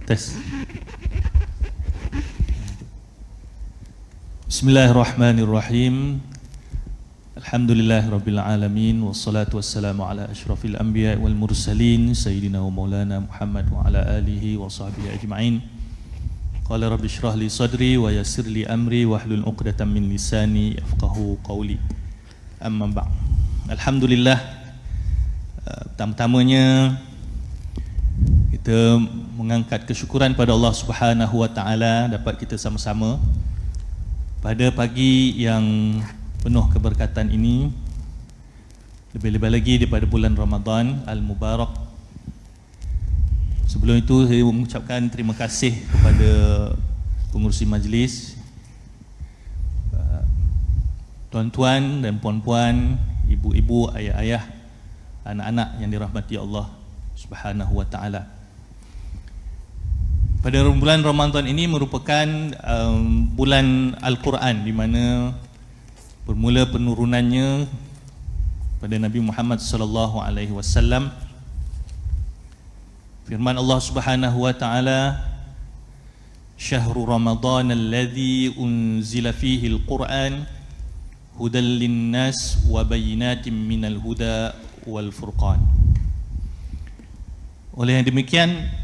Tes. Bismillahirrahmanirrahim. Alhamdulillahirabbil alamin wassalatu wassalamu ala asyrafil anbiya wal mursalin sayyidina wa maulana Muhammad wa ala alihi wa sahbihi ajma'in. Qala rabbi shrah li sadri wa yassir li amri wahlul 'uqdatam min lisani yafqahu qawli. Amma ba'd. Alhamdulillah, pertama-tamanya kita mengangkat kesyukuran pada Allah Subhanahu wa taala dapat kita sama-sama pada pagi yang penuh keberkatan ini, lebih-lebih lagi daripada bulan Ramadan Al-Mubarak. Sebelum itu saya mengucapkan terima kasih kepada pengurusi majlis, tuan-tuan dan puan-puan, ibu-ibu, ayah-ayah, anak-anak yang dirahmati Allah Subhanahu wa taala. Pada bulan Ramadan ini merupakan bulan Al-Quran, di mana bermula penurunannya pada Nabi Muhammad sallallahu alaihi wasallam. Firman Allah Subhanahu wa taala, "Syahrul Ramadan alladzi unzila fihi al-Qur'an hudal lin-nas wa bayyinatin minal huda wal furqan." Oleh yang demikian,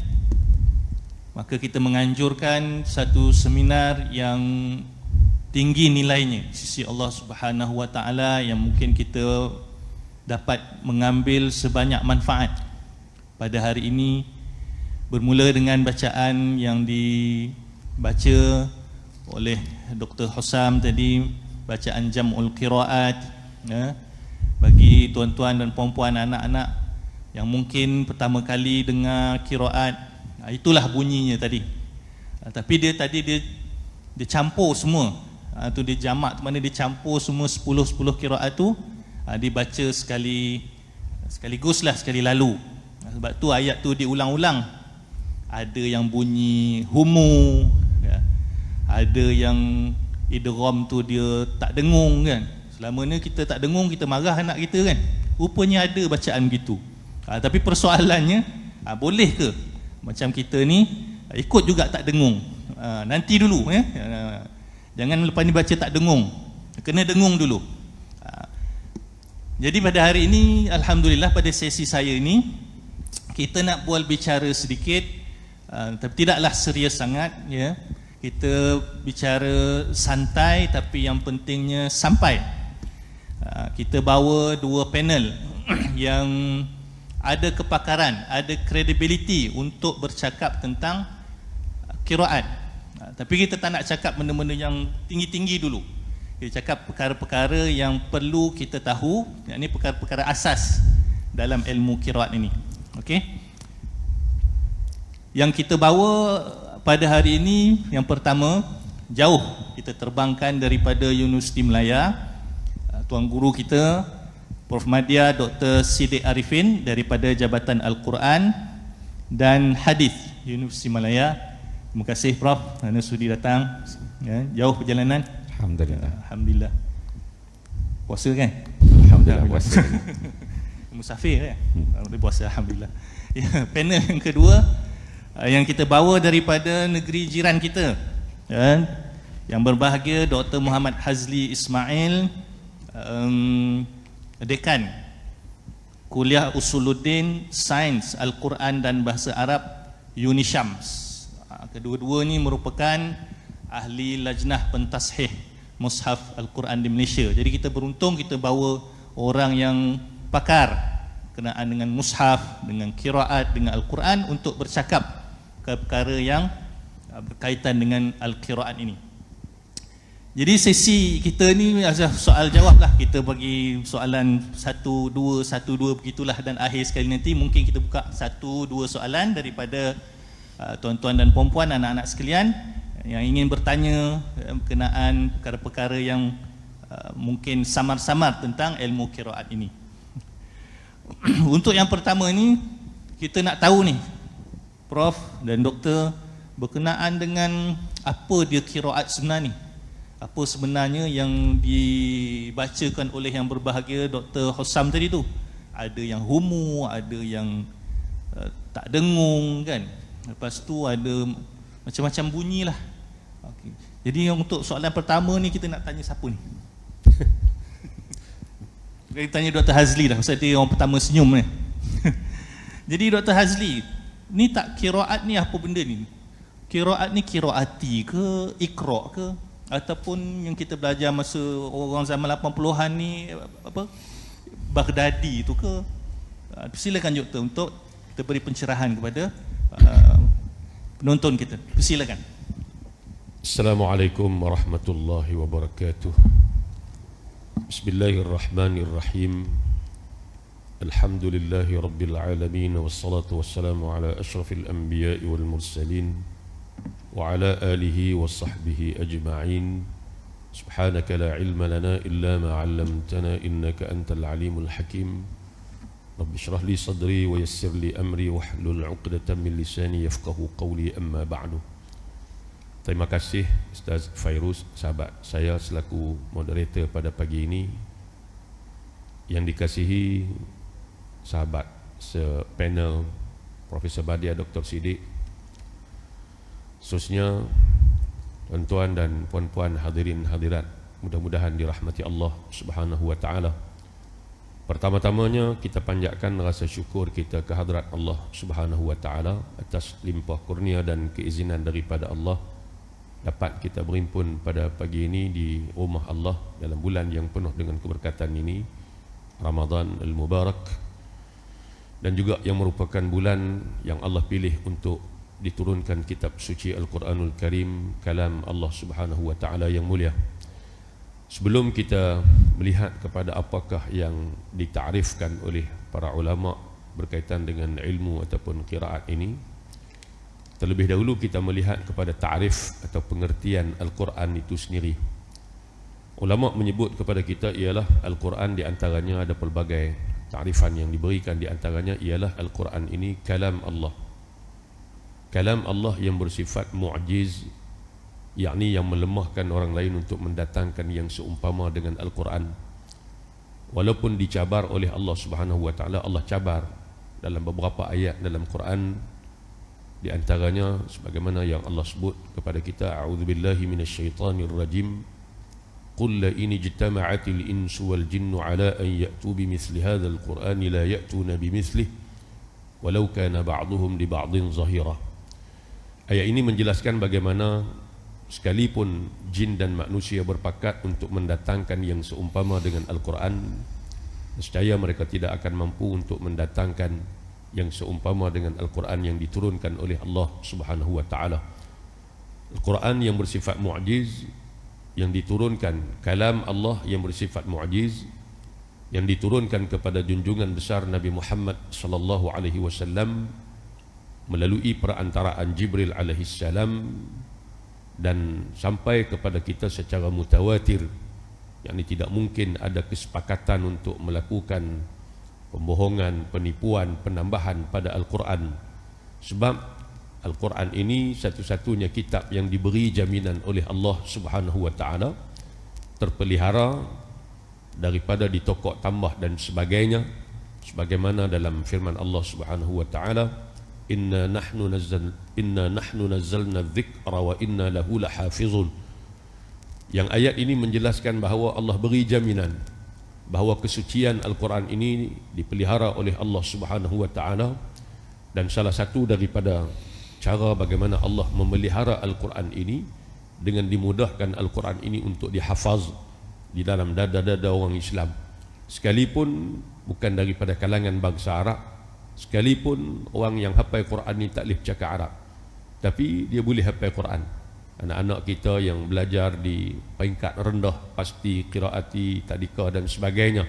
maka kita menganjurkan satu seminar yang tinggi nilainya di sisi Allah Subhanahu wa taala, yang mungkin kita dapat mengambil sebanyak manfaat pada hari ini, bermula dengan bacaan yang dibaca oleh Dr. Hussam tadi, bacaan Jam'ul Qiraat, bagi tuan-tuan dan puan-puan, anak-anak yang mungkin pertama kali dengar qiraat, itulah bunyinya tadi. Tapi dia campur semua. Tu dia jamak, tu mana dia campur semua 10 qiraat tu, dibaca sekaligus lah, sekali lalu. Sebab tu ayat tu diulang-ulang. Ada yang bunyi humu, ada yang idgham tu dia tak dengung kan. Selama ni kita tak dengung, kita marah anak kita kan. Rupanya ada bacaan begitu. Tapi persoalannya, boleh ke macam kita ni ikut juga tak dengung? Nanti dulu jangan lepas ni baca tak dengung, kena dengung dulu. Jadi pada hari ini, alhamdulillah, pada sesi saya ini kita nak bicara sedikit, tapi tidaklah serius sangat ya. Kita bicara santai, tapi yang pentingnya sampai. Kita bawa dua panel yang ada kepakaran, ada credibility untuk bercakap tentang qiraat. Tapi kita tak nak cakap benda-benda yang tinggi-tinggi dulu. Kita cakap perkara-perkara yang perlu kita tahu, yakni perkara-perkara asas dalam ilmu qiraat ini. Okey? Yang kita bawa pada hari ini, yang pertama, jauh kita terbangkan daripada Universiti Melaya. Tuan guru kita Prof. Madya Dr. Siddiq Arifin daripada Jabatan Al-Quran dan Hadis Universiti Malaya. Terima kasih Prof kerana sudi datang ya, jauh perjalanan. Alhamdulillah. Puasa kan? Alhamdulillah puasa. Musafir kan? Puasa, alhamdulillah. Ya, panel yang kedua yang kita bawa daripada negeri jiran kita ya, yang berbahagia Dr. Muhammad Hazli Ismail, Dekan Kuliah Usuluddin Sains Al-Quran dan Bahasa Arab Unisyams. Kedua-dua ni merupakan ahli lajnah pentashih Mushaf Al-Quran di Malaysia. Jadi kita beruntung kita bawa orang yang pakar kenaan dengan mushaf, dengan qiraat, dengan Al-Quran untuk bercakap ke perkara yang berkaitan dengan Al-Qiraat ini. Jadi sesi kita ni soal jawab lah, kita bagi soalan 1-2 begitulah, dan akhir sekali nanti mungkin kita buka 1-2 soalan daripada tuan-tuan dan puan-puan, anak-anak sekalian yang ingin bertanya berkenaan perkara-perkara yang mungkin samar-samar tentang ilmu qiraat ini. Untuk yang pertama ni, kita nak tahu ni Prof dan Doktor berkenaan dengan apa dia qiraat sebenar ni. Apa sebenarnya yang dibacakan oleh yang berbahagia Dr. Hussam tadi tu? Ada yang humu, ada yang tak dengung kan. Lepas tu ada macam-macam bunyi lah. Okay. Jadi untuk soalan pertama ni kita nak tanya siapa ni? Kita tanya Dr. Hazli dah, pasal dia orang pertama senyum ni. Jadi Dr. Hazli, ni tak qiraat ni apa benda ni? Qiraat ni qiraati ke, iqra' ke, ataupun yang kita belajar masa orang zaman 80-an ni apa? Baghdadi tu ke? Silakan Dr. untuk kita beri pencerahan kepada penonton kita. Silakan. Assalamualaikum warahmatullahi wabarakatuh. Bismillahirrahmanirrahim. Alhamdulillahi rabbil alamin, wassalatu wassalamu ala asyrafil anbiya'i wal mursalin wa ala alihi wa sahbihi ajma'in. Subhanaka la ilma lana illa ma 'allamtana innaka antal alimul hakim. Rabbi shrah li sadri wa yassir li amri wahlul 'uqdatam min lisani yafqahu qawli, amma ba'du. Terima kasih Ustaz Fairuz, sahabat saya selaku moderator pada pagi ini. Yang dikasihi sahabat sepanel Profesor Badia Dr. Siddiq, khususnya tuan-tuan dan puan-puan hadirin hadirat, mudah-mudahan dirahmati Allah Subhanahu wa taala. Pertama-tamanya kita panjatkan rasa syukur kita ke hadrat Allah Subhanahu wa taala atas limpah kurnia dan keizinan daripada Allah dapat kita berhimpun pada pagi ini di rumah Allah dalam bulan yang penuh dengan keberkatan ini, Ramadan al-Mubarak, dan juga yang merupakan bulan yang Allah pilih untuk diturunkan kitab suci Al-Quranul Karim, kalam Allah Subhanahu wa taala yang mulia. Sebelum kita melihat kepada apakah yang ditarifkan oleh para ulama berkaitan dengan ilmu ataupun qiraat ini, terlebih dahulu kita melihat kepada ta'rif atau pengertian Al-Quran itu sendiri. Ulama menyebut kepada kita ialah Al-Quran di antaranya ada pelbagai ta'rifan yang diberikan, di antaranya ialah Al-Quran ini kalam Allah. Kalam Allah yang bersifat mu'jiz, yakni yang melemahkan orang lain untuk mendatangkan yang seumpama dengan Al-Quran. Walaupun dicabar oleh Allah Subhanahu wa taala, Allah cabar dalam beberapa ayat dalam Quran, di antaranya sebagaimana yang Allah sebut kepada kita, a'udzubillahi minasyaitonir rajim, qul la in ijtama'atil insu wal jinnu ala an ya'tu bimithli hadzal qur'ani la ya'tuna bimithlihi walau kana ba'dhuhum li ba'dhin zahira. Ayat ini menjelaskan bagaimana sekalipun jin dan manusia berpakat untuk mendatangkan yang seumpama dengan Al-Quran, nescaya mereka tidak akan mampu untuk mendatangkan yang seumpama dengan Al-Quran yang diturunkan oleh Allah Subhanahu wa taala. Al-Quran yang bersifat mu'jiz, yang diturunkan, kalam Allah yang bersifat mu'jiz, yang diturunkan kepada junjungan besar Nabi Muhammad sallallahu alaihi wasallam melalui perantaraan Jibril alaihi salam, dan sampai kepada kita secara mutawatir, yakni tidak mungkin ada kesepakatan untuk melakukan pembohongan, penipuan, penambahan pada Al-Quran. Sebab Al-Quran ini satu-satunya kitab yang diberi jaminan oleh Allah Subhanahu wa taala terpelihara daripada ditokok tambah dan sebagainya, sebagaimana dalam firman Allah Subhanahu wa taala, inna nahnu nazzalna dzikra wa inna lahu lahafizun. Yang ayat ini menjelaskan bahawa Allah beri jaminan bahawa kesucian Al-Quran ini dipelihara oleh Allah Subhanahu wa taala, dan salah satu daripada cara bagaimana Allah memelihara Al-Quran ini dengan dimudahkan Al-Quran ini untuk dihafaz di dalam dada-dada orang Islam, sekalipun bukan daripada kalangan bangsa Arab, sekalipun orang yang hafal Quran ini tak boleh cakap Arab, tapi dia boleh hafal Quran. Anak-anak kita yang belajar di peringkat rendah, pasti qiraati, tadika dan sebagainya,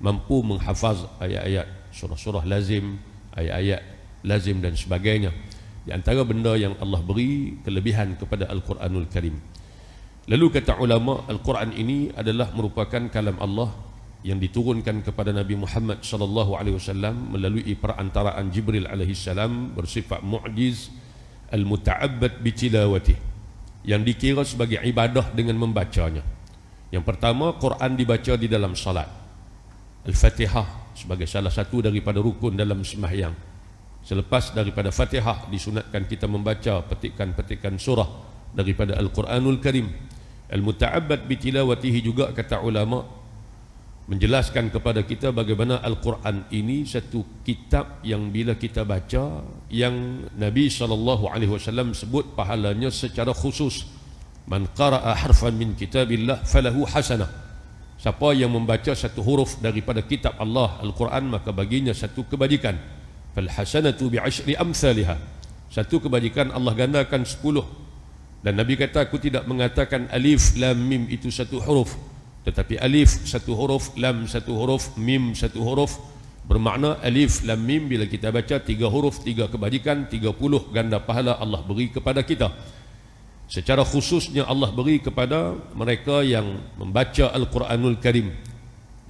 mampu menghafaz ayat-ayat surah-surah lazim, ayat-ayat lazim dan sebagainya. Di antara benda yang Allah beri kelebihan kepada Al-Quranul Karim. Lalu kata ulama, Al-Quran ini adalah merupakan kalam Allah yang diturunkan kepada Nabi Muhammad sallallahu alaihi wasallam melalui perantaraan Jibril alaihi salam, bersifat mu'jiz, al-muta'abbad bi tilawatih, yang dikira sebagai ibadah dengan membacanya. Yang pertama, Quran dibaca di dalam salat. Al-Fatihah sebagai salah satu daripada rukun dalam sembahyang. Selepas daripada Fatihah disunatkan kita membaca petikan-petikan surah daripada Al-Quranul Karim. Al-muta'abbad bitilawatihi juga kata ulama menjelaskan kepada kita bagaimana Al-Quran ini satu kitab yang bila kita baca, yang Nabi SAW sebut pahalanya secara khusus. Man qara'a harfan min kitabillah falahu hasanah. Siapa yang membaca satu huruf daripada kitab Allah Al-Quran, maka baginya satu kebajikan. Fal hasanatu bi'ashri amsalihha. Satu kebajikan Allah gandakan 10. Dan Nabi kata, aku tidak mengatakan alif lam mim itu satu huruf, tetapi alif satu huruf, lam satu huruf, mim satu huruf. Bermakna alif lam mim bila kita baca 3 huruf 3 kebajikan, 30 ganda pahala Allah beri kepada kita. Secara khususnya Allah beri kepada mereka yang membaca Al-Quranul Karim.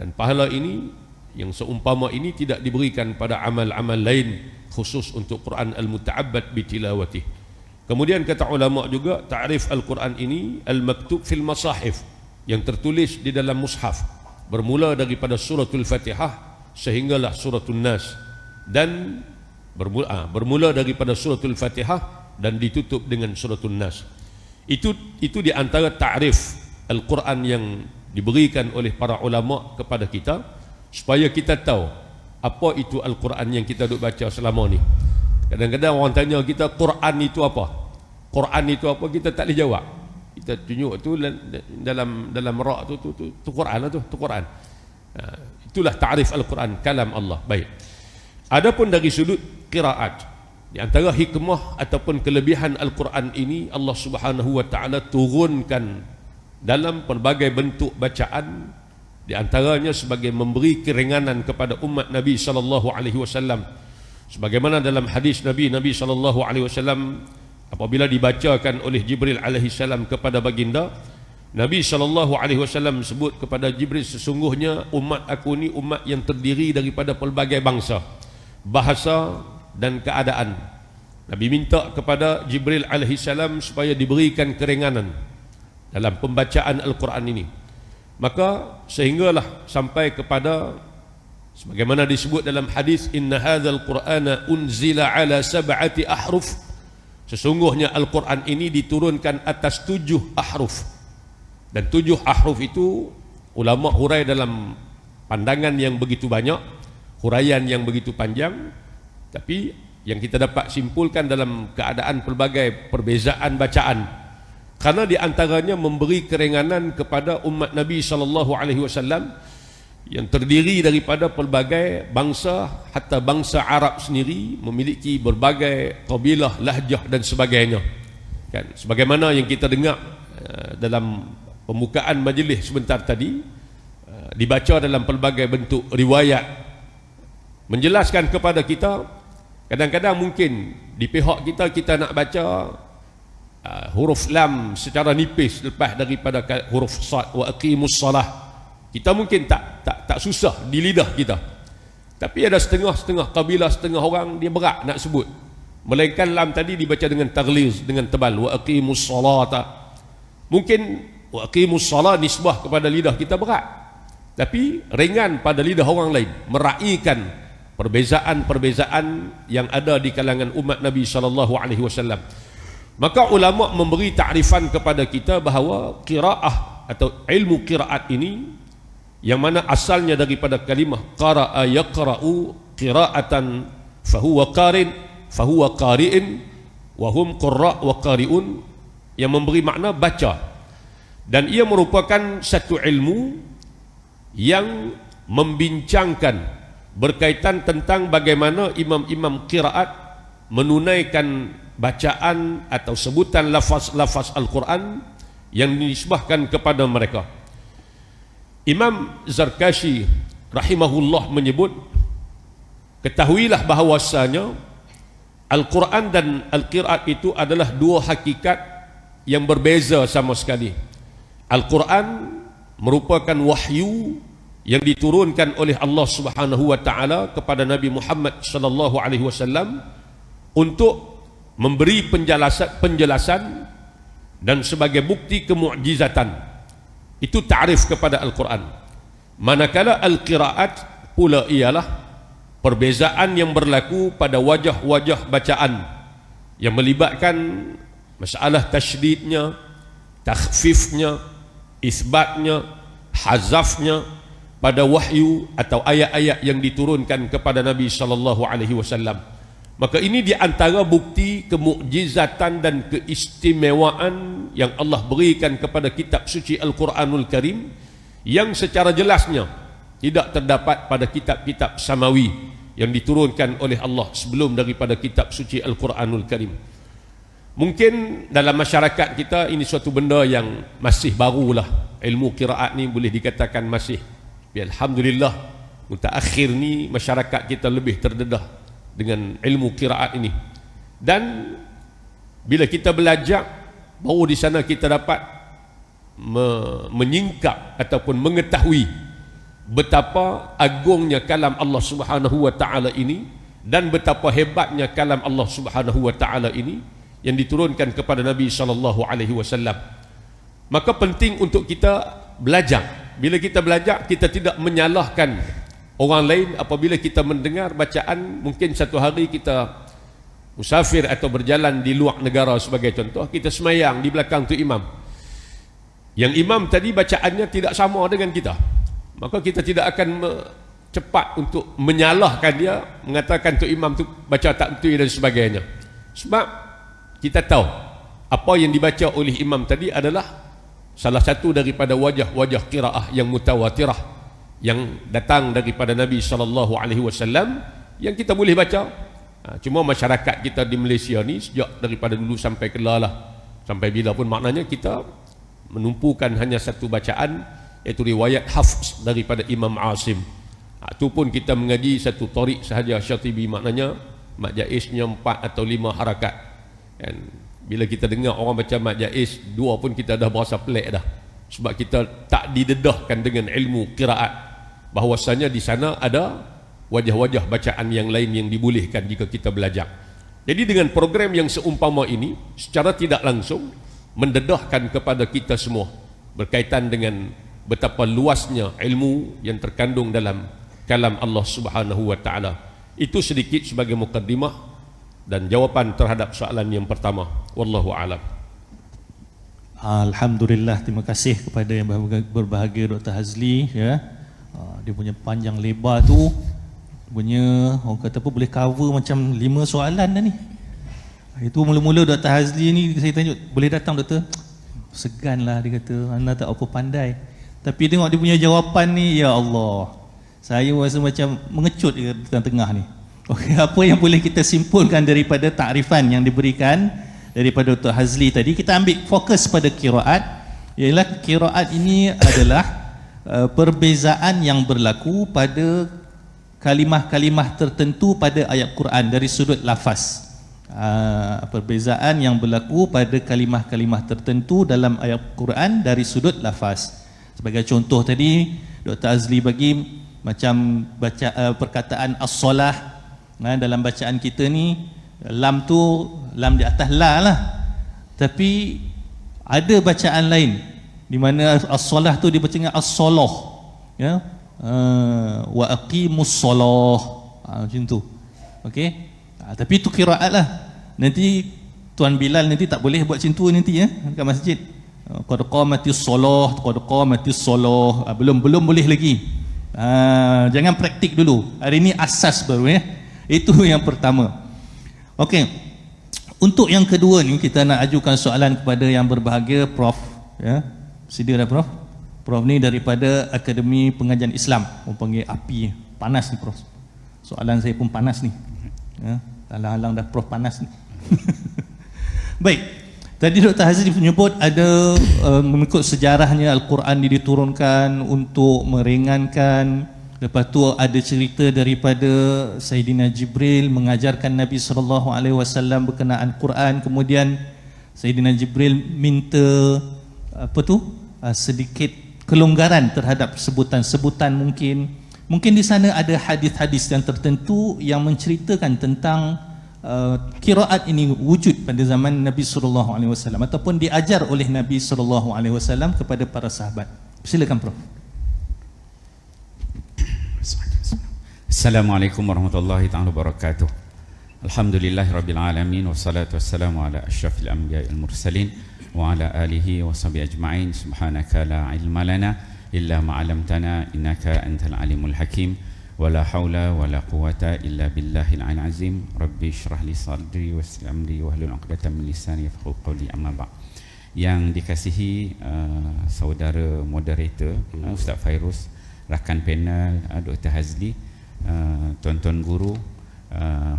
Dan pahala ini yang seumpama ini tidak diberikan pada amal-amal lain khusus untuk Quran al-muta'abbad bitilawatih. Kemudian kata ulama juga, ta'rif Al-Quran ini al-maktub fil masahif, yang tertulis di dalam mushaf, bermula daripada suratul Fatihah sehinggalah suratul Nas, dan bermula daripada suratul Fatihah dan ditutup dengan suratul Nas. Itu di antara ta'rif Al-Quran yang diberikan oleh para ulama kepada kita, supaya kita tahu apa itu Al-Quran yang kita duk baca selama ni. Kadang-kadang orang tanya kita, Quran itu apa? Quran itu apa? Kita tak boleh jawab. Kita tunjuk tu dalam rak tu Quran lah tu Quran. Itulah ta'rif Al-Quran, kalam Allah. Baik. Adapun dari sudut qiraat, di antara hikmah ataupun kelebihan Al-Quran ini, Allah Subhanahu wa taala turunkan dalam pelbagai bentuk bacaan, di antaranya sebagai memberi keringanan kepada umat Nabi sallallahu alaihi wasallam. Sebagaimana dalam hadis Nabi sallallahu alaihi wasallam apabila dibacakan oleh Jibril alaihi salam kepada baginda, Nabi sallallahu alaihi wasallam sebut kepada Jibril, sesungguhnya umat aku ni umat yang terdiri daripada pelbagai bangsa, bahasa dan keadaan. Nabi minta kepada Jibril alaihi salam supaya diberikan keringanan dalam pembacaan Al-Quran ini. Maka sehinggalah sampai kepada sebagaimana disebut dalam hadis, inna hadzal qur'ana unzila ala sab'ati ahruf. Sesungguhnya Al-Quran ini diturunkan atas 7 ahruf. Dan 7 ahruf itu ulama hurai dalam pandangan yang begitu banyak, huraian yang begitu panjang. Tapi yang kita dapat simpulkan dalam keadaan pelbagai perbezaan bacaan, karena di antaranya memberi keringanan kepada umat Nabi sallallahu alaihi wasallam yang terdiri daripada pelbagai bangsa, hatta bangsa Arab sendiri memiliki berbagai kabilah, lahjah dan sebagainya. Kan, sebagaimana yang kita dengar dalam pembukaan majlis sebentar tadi, dibaca dalam pelbagai bentuk riwayat menjelaskan kepada kita. Kadang-kadang mungkin di pihak kita nak baca huruf lam secara nipis lepas daripada huruf sad, wa aqimus salah. Kita mungkin tak susah di lidah kita. Tapi ada setengah-setengah kabilah, setengah orang dia berat nak sebut. Melainkan lam tadi dibaca dengan taghliz, dengan tebal, wa aqimus salata. Mungkin wa aqimus salah nisbah kepada lidah kita berat, tapi ringan pada lidah orang lain, meraihkan perbezaan-perbezaan yang ada di kalangan umat Nabi sallallahu alaihi wasallam. Maka ulama memberi takrifan kepada kita bahawa qiraah atau ilmu qiraat ini, yang mana asalnya daripada kalimah qara'a yaqra'u qira'atan fahuwa qari'in wa hum qurra' wa qari'un, yang memberi makna baca, dan ia merupakan satu ilmu yang membincangkan berkaitan tentang bagaimana imam-imam qiraat menunaikan bacaan atau sebutan lafaz-lafaz Al-Quran yang dinisbahkan kepada mereka. Imam Zarkashi rahimahullah menyebut, ketahuilah bahawasanya Al-Quran dan Al-Qiraat itu adalah dua hakikat yang berbeza sama sekali. Al-Quran merupakan wahyu yang diturunkan oleh Allah Subhanahu wa taala kepada Nabi Muhammad sallallahu alaihi wasallam untuk memberi penjelasan dan sebagai bukti kemukjizatan. Itu ta'rif kepada Al-Quran. Manakala Al-Qiraat pula ialah perbezaan yang berlaku pada wajah-wajah bacaan yang melibatkan masalah tasydidnya, takhfifnya, isbatnya, hazafnya pada wahyu atau ayat-ayat yang diturunkan kepada Nabi sallallahu alaihi wasallam. Maka ini di antara bukti kemukjizatan dan keistimewaan yang Allah berikan kepada kitab suci Al-Quranul Karim yang secara jelasnya tidak terdapat pada kitab-kitab samawi yang diturunkan oleh Allah sebelum daripada kitab suci Al-Quranul Karim. Mungkin dalam masyarakat kita ini suatu benda yang masih barulah. Ilmu qiraat ni boleh dikatakan masih, alhamdulillah, mutaakhir ni masyarakat kita lebih terdedah dengan ilmu qiraat ini. Dan bila kita belajar, baru di sana kita dapat menyingkap ataupun mengetahui betapa agungnya kalam Allah Subhanahu wa taala ini dan betapa hebatnya kalam Allah Subhanahu wa taala ini yang diturunkan kepada Nabi sallallahu alaihi wasallam. Maka penting untuk kita belajar. Bila kita belajar, kita tidak menyalahkan orang lain apabila kita mendengar bacaan. Mungkin satu hari kita musafir atau berjalan di luar negara sebagai contoh, kita semayang di belakang tu imam. Yang imam tadi bacaannya tidak sama dengan kita, maka kita tidak akan cepat untuk menyalahkan dia, mengatakan tu imam tu baca tak betul dan sebagainya. Sebab kita tahu apa yang dibaca oleh imam tadi adalah salah satu daripada wajah-wajah qiraah yang mutawatirah yang datang daripada Nabi sallallahu alaihi wasallam yang kita boleh baca. Cuma masyarakat kita di Malaysia ni sejak daripada dulu sampai kelalah, sampai bila pun maknanya kita menumpukan hanya satu bacaan, iaitu riwayat Hafs daripada Imam Asim. Itu pun kita mengaji satu tarik sahaja Syatibi, maknanya mat jaiznya 4 atau 5 harakat. Dan bila kita dengar orang baca mat jaiz 2 pun kita dah berasa pelik dah, sebab kita tak didedahkan dengan ilmu qiraat bahawasanya di sana ada wajah-wajah bacaan yang lain yang dibolehkan jika kita belajar. Jadi dengan program yang seumpama ini secara tidak langsung mendedahkan kepada kita semua berkaitan dengan betapa luasnya ilmu yang terkandung dalam kalam Allah Subhanahu wa taala. Itu sedikit sebagai mukaddimah dan jawapan terhadap soalan yang pertama. Wallahu a'lam. Alhamdulillah, terima kasih kepada yang berbahagia Dr. Hazli ya. Dia punya panjang lebar tu punya orang kata apa boleh cover macam 5 soalan dah ni. Itu mula-mula Dr. Hazli ni saya tanya, boleh datang doktor? Seganlah dia kata, anda tak apa pandai. Tapi tengok dia punya jawapan ni, ya Allah, saya rasa macam mengecut di tengah-tengah ni. Okey, apa yang boleh kita simpulkan daripada takrifan yang diberikan daripada Dr. Hazli tadi? Kita ambil fokus pada qiraat, ialah qiraat ini adalah perbezaan yang berlaku pada kalimah-kalimah tertentu pada ayat Quran dari sudut lafaz. Perbezaan yang berlaku pada kalimah-kalimah tertentu dalam ayat Quran dari sudut lafaz. Sebagai contoh tadi Dr. Hazli bagi macam baca perkataan as-solah. Dalam bacaan kita ni lam tu lam di atas la lah, tapi ada bacaan lain di mana as-solah tu dibaca dengan as-solah ya, wa aqimus solah macam tu. Okey, tapi itu qiraat lah. Nanti Tuan Bilal nanti tak boleh buat macam tu nanti ya dekat masjid. Qad qamatis solah, qad qamatis solah, belum boleh lagi. Jangan praktik dulu. Hari ni asas baru ya. Itu yang pertama. Okey. Untuk yang kedua ni kita nak ajukan soalan kepada yang berbahagia Prof ya. Sedia dah Prof? Prof ni daripada Akademi Pengajian Islam. Orang panggil api. Panas ni Prof. Soalan saya pun panas ni. Ya, halang-halang dah Prof panas ni. Baik. Tadi Dr. Hazli menyebut ada mengikut sejarahnya Al-Quran diturunkan untuk meringankan. Lepas tu ada cerita daripada Sayyidina Jibril mengajarkan Nabi SAW berkenaan Quran. Kemudian Sayyidina Jibril minta sedikit kelonggaran terhadap sebutan-sebutan mungkin. Mungkin di sana ada hadis-hadis yang tertentu yang menceritakan tentang qiraat ini wujud pada zaman Nabi SAW ataupun diajar oleh Nabi SAW kepada para sahabat. Silakan Prof. Assalamualaikum warahmatullahi taala wabarakatuh. Alhamdulillahirabbil alamin wassalatu wassalamu ala asyrafil anbiya'i wal mursalin wa ala alihi wa sahbihi ajma'in. Subhanaka la ilma lana illa ma 'allamtana innaka antal alimul hakim. Wala haula wala quwata illa billahil aliyil azim. Rabbi shrah li sadri wa yassir amri wahlul 'uqdatam min lisani yafqahu qawli. Amma ba'd. Yang dikasihi saudara moderator Ustaz Fairuz, rakan panel Dr. Hazli, tuan-tuan guru,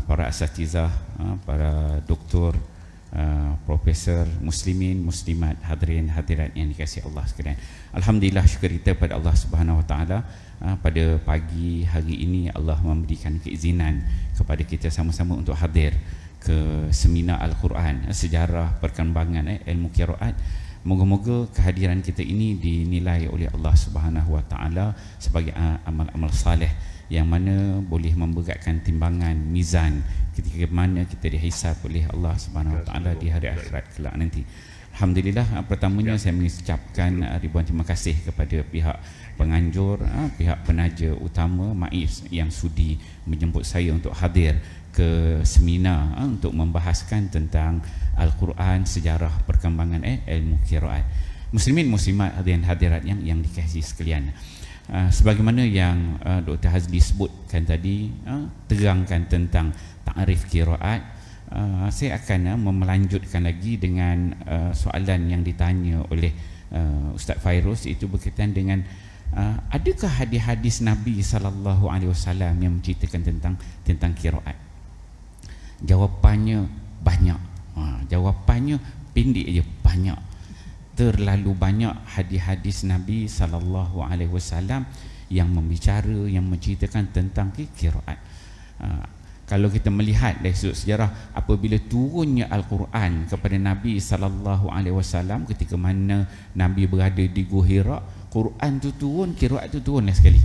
para asatizah, para doktor, profesor, muslimin, muslimat, hadirin hadirat yang dikasihi Allah sekalian. Alhamdulillah, syukur kita pada Allah Subhanahu Wa Taala. Pada pagi hari ini Allah memberikan keizinan kepada kita sama-sama untuk hadir ke seminar Al-Quran, sejarah perkembangan ilmu qiraat. Moga-moga kehadiran kita ini dinilai oleh Allah Subhanahu Wa Taala sebagai amal-amal saleh yang mana boleh memberatkan timbangan mizan ketika mana kita dihisab oleh Allah Subhanahu Wa Taala di hari akhirat kelak nanti. Alhamdulillah, pertamanya saya mengucapkan ribuan terima kasih kepada pihak penganjur, pihak penaja utama MAIF yang sudi menjemput saya untuk hadir ke seminar untuk membahaskan tentang Al-Quran, sejarah perkembangan ilmu qiraat. Muslimin muslimat, hadirin hadirat yang dikasihi sekalian, sebagaimana yang Dr. Hazli sebutkan tadi, terangkan tentang ta'rif qiraat, saya akan melanjutkan lagi dengan soalan yang ditanya oleh Ustaz Fairuz, itu berkaitan dengan adakah hadis-hadis Nabi sallallahu alaihi wasallam yang menceritakan tentang qiraat? Jawapannya banyak. Jawapannya pendek aja, banyak. Terlalu banyak hadis-hadis Nabi sallallahu alaihi wasallam yang membicara, yang menceritakan tentang qiraat. Kalau kita melihat dari sudut sejarah, apabila turunnya Al-Quran kepada Nabi sallallahu alaihi wasallam, ketika mana Nabi berada di Gua Hira, Quran tu turun, qiraat tu turunlah sekali.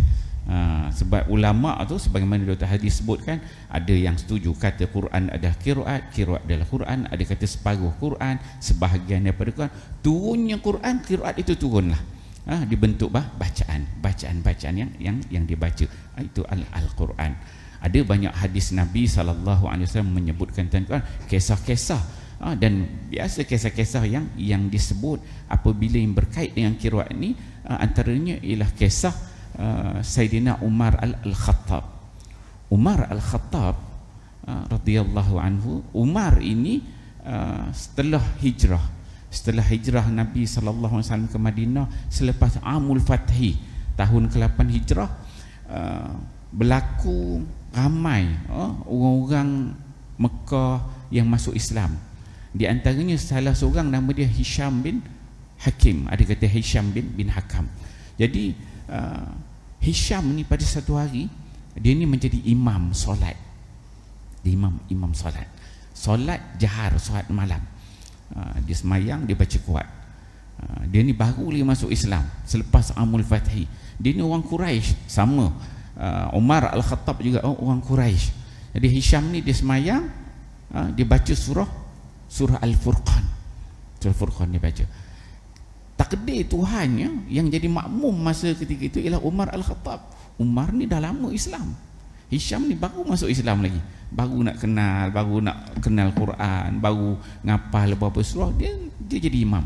Sebab ulama tu, sebagaimana Dr. Hadi sebutkan, ada yang setuju kata Quran adalah qiraat, qiraat adalah Quran, ada kata separuh Quran, sebahagian daripada Quran. Turunnya Quran, qiraat itu turunlah, dibentuk bacaan yang dibaca, itu Al-Quran. Ada banyak hadis Nabi sallallahu alaihi wasallam menyebutkan tentang kisah-kisah, dan biasa kisah-kisah yang disebut apabila yang berkait dengan qiraat ini, antaranya ialah kisah Sayyidina Umar Al-Khattab. Umar Al-Khattab radhiyallahu anhu, Umar ini setelah hijrah Nabi sallallahu alaihi wasallam ke Madinah, selepas Amul Fathi tahun ke-8 hijrah, berlaku ramai orang Mekah yang masuk Islam. Di antaranya salah seorang nama dia Hisham bin Hakim, ada kata Hisham bin Hakam. Jadi Hisham ni pada satu hari dia ni menjadi imam solat. Imam solat. Solat jahar, solat malam. Dia semayang, dia baca kuat. Dia ni baru dia masuk Islam selepas Amul Fathi. Dia ni orang Quraisy, sama Umar Al-Khattab juga orang Quraisy. Jadi Hisham ni dia semayang, dia baca surah Al-Furqan. Surah Al-Furqan dia baca. Takdir Tuhannya yang jadi makmum masa ketika itu ialah Umar Al-Khattab. Umar ni dah lama Islam, Hisham ni baru masuk Islam lagi, baru nak kenal Quran, baru ngapal beberapa surah. Dia jadi imam,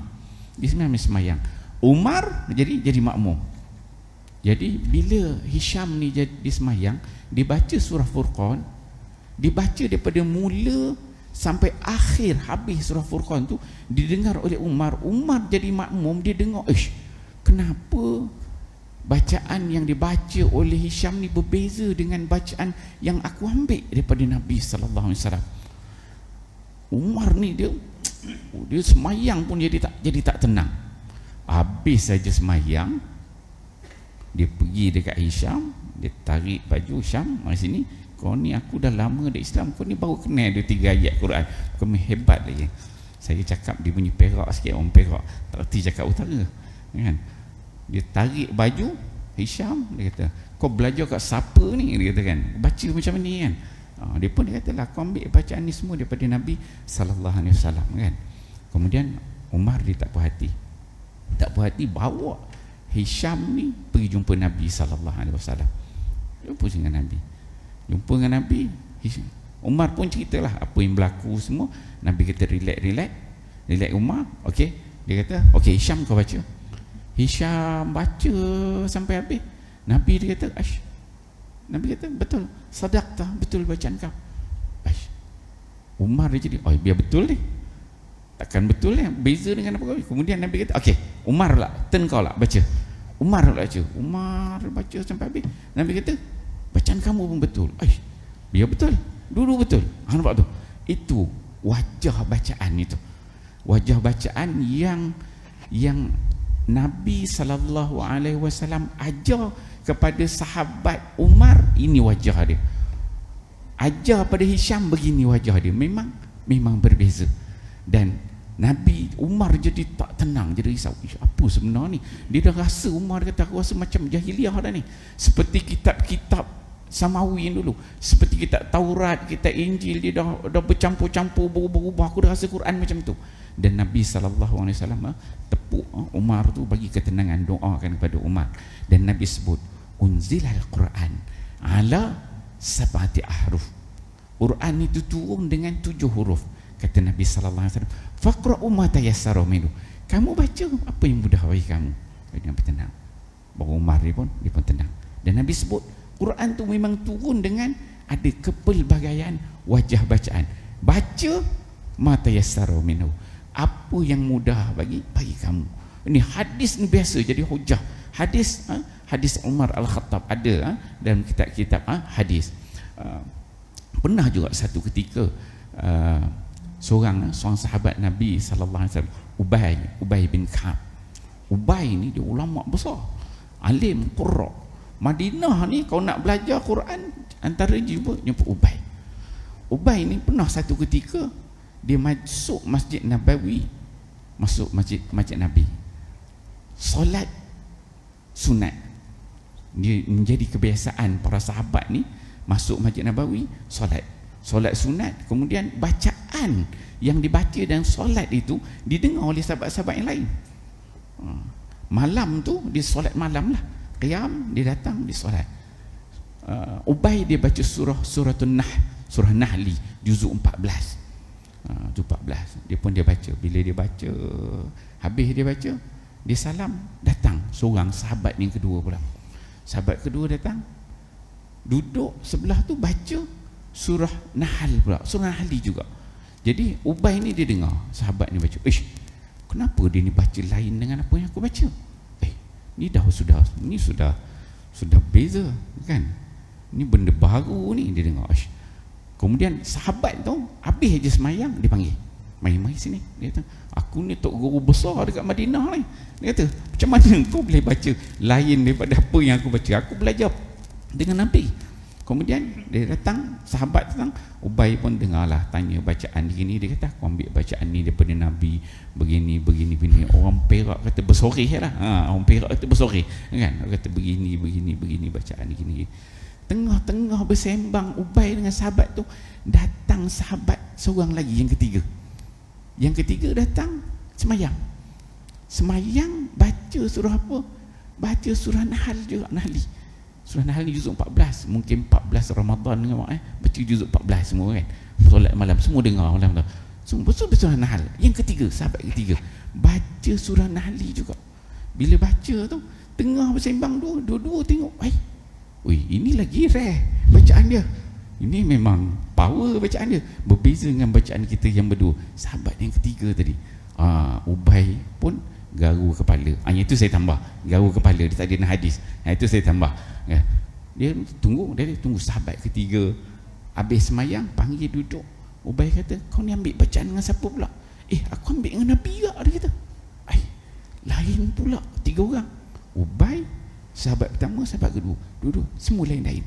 dia semayang. Umar jadi makmum. Jadi bila Hisham ni jadi semayang, dibaca surah Furqan, dibaca daripada mula sampai akhir, habis surah Furqan tu didengar oleh Umar. Umar jadi makmum, dia dengar, kenapa bacaan yang dibaca oleh Hisham ni berbeza dengan bacaan yang aku ambil daripada Nabi sallallahu alaihi wasallam. Umar ni dia semayang pun jadi tak tenang. Habis saja semayang, dia pergi dekat Hisham, dia tarik baju, Hisham, mari sini. Kau ni aku dah lama di Islam, kau ni baru kenal dia 3 ayat Quran, kau hebat lagi. Saya cakap dia bunyi Perak sikit, orang Perak, tak erti cakap utara kan. Dia tarik baju Hisham, dia kata, kau belajar kat siapa ni, dia kata kan, baca macam ni kan. Dia pun dia kata lah, kau ambil bacaan ni semua daripada Nabi sallallahu alaihi wasallam kan. Kemudian Umar dia tak puas hati, bawa Hisham ni pergi jumpa Nabi sallallahu alaihi wasallam. Dia jumpa dengan Nabi. Jumpa dengan Nabi, Umar pun ceritalah apa yang berlaku semua. Nabi kata relax Umar. Okey, dia kata okey, Hisham kau baca. Hisham baca sampai habis. Nabi dia kata Nabi kata betul, sadaqta, betul bacaan kau. Umar dia jadi biar betul ni, takkan betul ni, beza dengan apa kau. Kemudian Nabi kata okey, Umar lah, turn kau lah baca. Umar baca sampai habis. Nabi kata bacaan kamu pun betul. Biar betul, dulu betul. Nampak tu, itu wajah bacaan itu, wajah bacaan yang Nabi SAW ajar kepada sahabat Umar. Ini wajah dia. Ajar pada Hisham, begini wajah dia. Memang berbeza. Dan Nabi Umar jadi tak tenang, jadi risau. Apa sebenarnya ni? Dia dah rasa, Umar kata, aku rasa macam jahiliah dah ni. Seperti kitab-kitab Samawi yang dulu, seperti kitab Taurat, kitab Injil, dia dah bercampur-campur, berubah-ubah. Aku dah rasa Quran macam tu. Dan Nabi SAW tepuk Umar tu, bagi ketenangan, doakan kepada Umar. Dan Nabi sebut unzilal Quran ala sab'ati ahruf. Quran itu turun dengan 7 huruf. Kata Nabi SAW, faqra'u ma tayassara minhu. Kamu baca apa yang mudah bagi kamu. Dia pun tenang. Baru Umar dia pun tenang. Dan Nabi sebut Quran tu memang turun dengan ada kepelbagaian wajah bacaan. Baca ma tayassara minhu, apa yang mudah bagi kamu. Ini hadis ni biasa jadi hujah. Hadis Umar Al-Khattab ada dalam kitab-kitab hadis. Pernah juga satu ketika seorang sahabat Nabi sallallahu alaihi wasallam, Ubay bin Ka'ab. Ubay ni dia ulama besar, alim, qurra. Madinah ni kau nak belajar Quran, antara jumpa Ubay. Ubay ni pernah satu ketika dia masuk Masjid Nabawi, masuk masjid Nabi, solat sunat. Dia menjadi kebiasaan para sahabat ni masuk Masjid Nabawi, solat sunat. Kemudian bacaan yang dibaca dan solat itu didengar oleh sahabat-sahabat yang lain. Malam tu dia solat malam lah, qiyam, dia datang dia solat. Ubay dia baca suratul Nahl, surah Nahli juzuk 14. Tu 14 dia pun dia baca. Bila dia baca habis, dia baca, dia salam, datang seorang sahabat yang kedua pula. Sahabat kedua datang, duduk sebelah tu, baca surah Nahl pula, surah Nahli juga. Jadi Ubay ni dia dengar sahabat ni baca, kenapa dia ni baca lain dengan apa yang aku baca? Ni sudah beza kan, ni benda baru ni, dia dengar. Kemudian sahabat tu habis je semayang, dia panggil, mari sini. Dia kata, aku ni tok guru besar dekat Madinah ni. Dia kata, macam mana kau boleh baca lain daripada apa yang aku baca? Aku belajar dengan Nabi. Kemudian dia datang, sahabat datang, Ubay pun dengarlah, tanya bacaan gini. Dia kata, aku ambil bacaan ni daripada Nabi, begini. Orang Perak kata bersoreh lah. Orang Perak kata bersoreh kan, orang kata begini bacaan gini. Tengah-tengah bersembang Ubay dengan sahabat tu, datang sahabat seorang lagi, yang ketiga datang semayang, baca surah apa? Baca surah Nahl juga, Nahli. Surah Nahl ni juzuk 14, mungkin 14 Ramadan dengan baca juzuk 14 semua kan. Solat malam semua dengar malam tu. Semua betul surah Nahl. Yang ketiga, sahabat ketiga, baca surah Nahli juga. Bila baca tu, tengah bersembang dua-dua tengok, ini lagi rare bacaan dia. Ini memang power bacaan dia, berbeza dengan bacaan kita yang berdua. Sahabat yang ketiga tadi, Ubay pun garu kepala. Yang itu saya tambah, garu kepala, dia tak ada hadis. Itu saya tambah. Dia tunggu sahabat ketiga habis semayang, panggil duduk. Ubay kata, kau ni ambil bacaan dengan siapa pula? Aku ambil dengan Nabi juga, dia kata. Lain pula, 3 orang. Ubay, sahabat pertama, sahabat kedua, duduk semua lain-lain.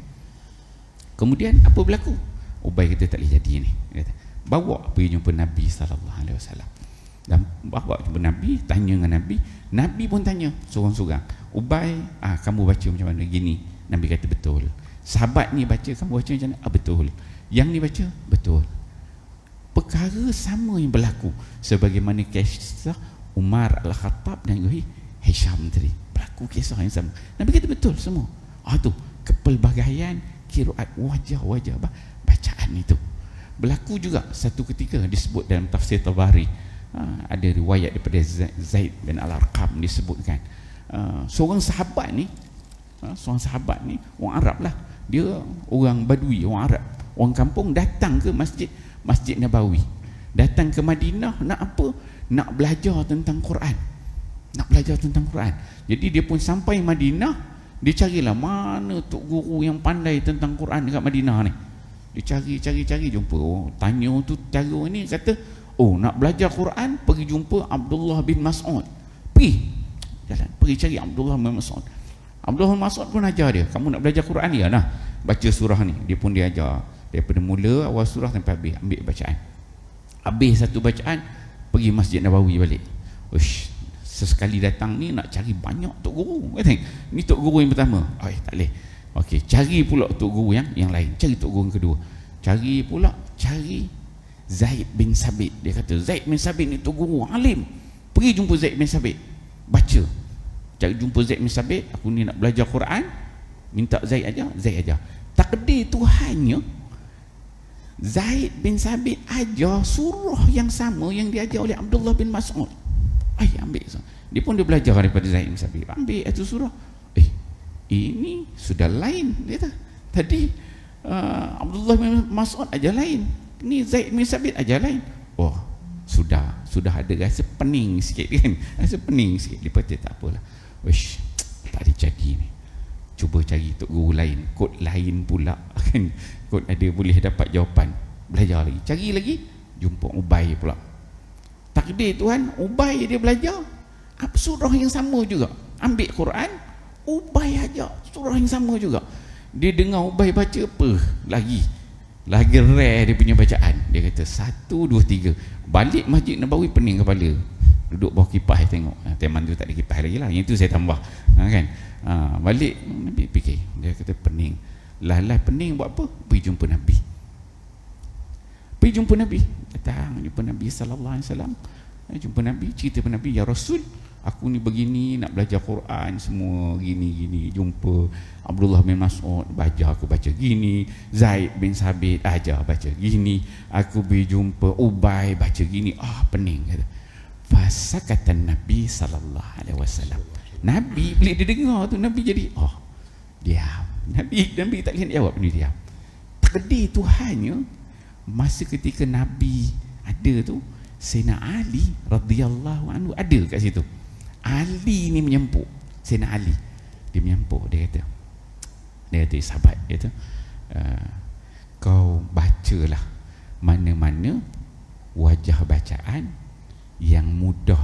Kemudian apa berlaku? Ubay kata, tak boleh jadi ni. Dia kata, bawa pergi jumpa Nabi SAW. Dan bawa jumpa Nabi, tanya dengan Nabi. Nabi pun tanya seorang-seorang. Ubay, kamu baca macam mana? Gini. Nabi kata, betul. Sahabat ni baca, kamu baca macam mana? Betul. Yang ni baca, betul. Perkara sama yang berlaku sebagaimana kisah Umar Al-Khattab dan Hisham tadi. Berlaku kisah yang sama. Nabi kata betul semua. Tu kepelbagaian qiraat, wajah-wajah bacaan itu. Berlaku juga satu ketika disebut dalam tafsir Tabari, ada riwayat daripada Zaid bin Al-Arqam disebutkan, seorang sahabat ni orang Arab lah, dia orang Badui, orang Arab, orang kampung, datang ke Masjid Nabawi, datang ke Madinah. Nak apa? Nak belajar tentang Quran, Jadi dia pun sampai Madinah, dia carilah mana tok guru yang pandai tentang Quran dekat Madinah ni. Dia cari jumpa, tanya tu cara ni, kata nak belajar Quran pergi jumpa Abdullah bin Mas'ud. Pergi cari Abdullah bin Mas'ud. Abdullah bin Mas'ud pun ajar dia, kamu nak belajar Quran ni, baca surah ni. Dia pun dia ajar daripada mula awal surah sampai habis, ambil bacaan. Habis satu bacaan, pergi Masjid Nabawi balik. Sesekali datang ni nak cari banyak tok guru. Ni tok guru yang pertama, tak boleh. Okey, cari pula tok guru yang lain, cari tok guru yang kedua. Cari Zaid bin Sabit. Dia kata Zaid bin Sabit ni tok guru alim. Pergi jumpa Zaid bin Sabit, baca. Cari jumpa Zaid bin Sabit, aku ni nak belajar Quran, minta Zaid ajar. Takdir Tuhannya, Zaid bin Sabit ajar surah yang sama yang diajar oleh Abdullah bin Mas'ud. Ambil. Dia pun dia belajar daripada Zaid bin Sabit, ambil itu surah. Ini sudah lain, dia kata. Tadi Abdullah bin Mas'ud ajar lain, ni Zaid bin Sabit ajar lain. Sudah ada rasa pening sikit kan, Lepas tu tak apalah, tak ada jadi ni, cuba cari tok guru lain, kod lain pula kan, kod ada boleh dapat jawapan. Belajar lagi, cari lagi, jumpa Ubay pula. Takdir Tuhan, Ubay dia belajar surah yang sama juga, ambil Quran, Ubay ajar surah yang sama juga. Dia dengar Ubay baca apa, lagi rare dia punya bacaan. Dia kata 1, 2, 3, balik Masjid Nabawi pening kepala, duduk bawah kipas tengok. Teman tu tak ada kipas lagi lah, yang tu saya tambah kan. Balik Nabi fikir, dia kata pening. Pening buat apa? Pergi jumpa Nabi, datang jumpa Nabi sallallahu alaihi wasallam. Jumpa Nabi, cerita pada Nabi, ya Rasul, aku ni begini nak belajar Quran semua gini. Jumpa Abdullah bin Mas'ud, aku baca gini. Zaid bin Sabit ajar baca gini. Aku pergi jumpa Ubay baca gini. Pening kata. Fasakatan Nabi sallallahu alaihi wasallam. Nabi bila dia dengar tu, Nabi jadi diam. Nabi tak boleh jawab, ni diam. Takdir Tuhannya, masa ketika Nabi ada tu, Sayyidina Ali radhiyallahu anhu ada kat situ. Ali ni menyempuk Sayyidina Ali, dia menyempuk. Dia kata sahabat, dia kata kau bacalah mana-mana wajah bacaan yang mudah,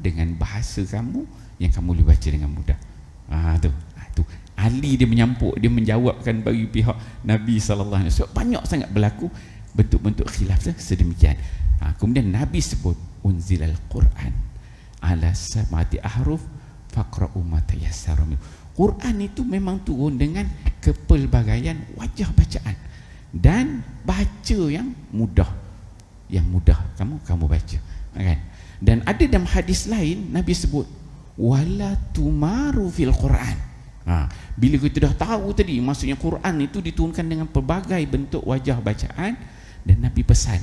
dengan bahasa kamu yang kamu boleh baca dengan mudah. Tu Ali dia menyampuk, dia menjawabkan bagi pihak Nabi sallallahu alaihi wasallam. Banyak sangat berlaku bentuk-bentuk khilaf sedemikian. Kemudian Nabi sebut unzilal Quran ala sab'ati ahruf faqra'u ma tayassara min. Quran itu memang turun dengan kepelbagaian wajah bacaan dan baca yang mudah. Kamu baca kan. Dan ada dalam hadis lain Nabi sebut wala tumaru fil Quran. Bila kita dah tahu tadi, maksudnya Quran itu diturunkan dengan pelbagai bentuk wajah bacaan, dan Nabi pesan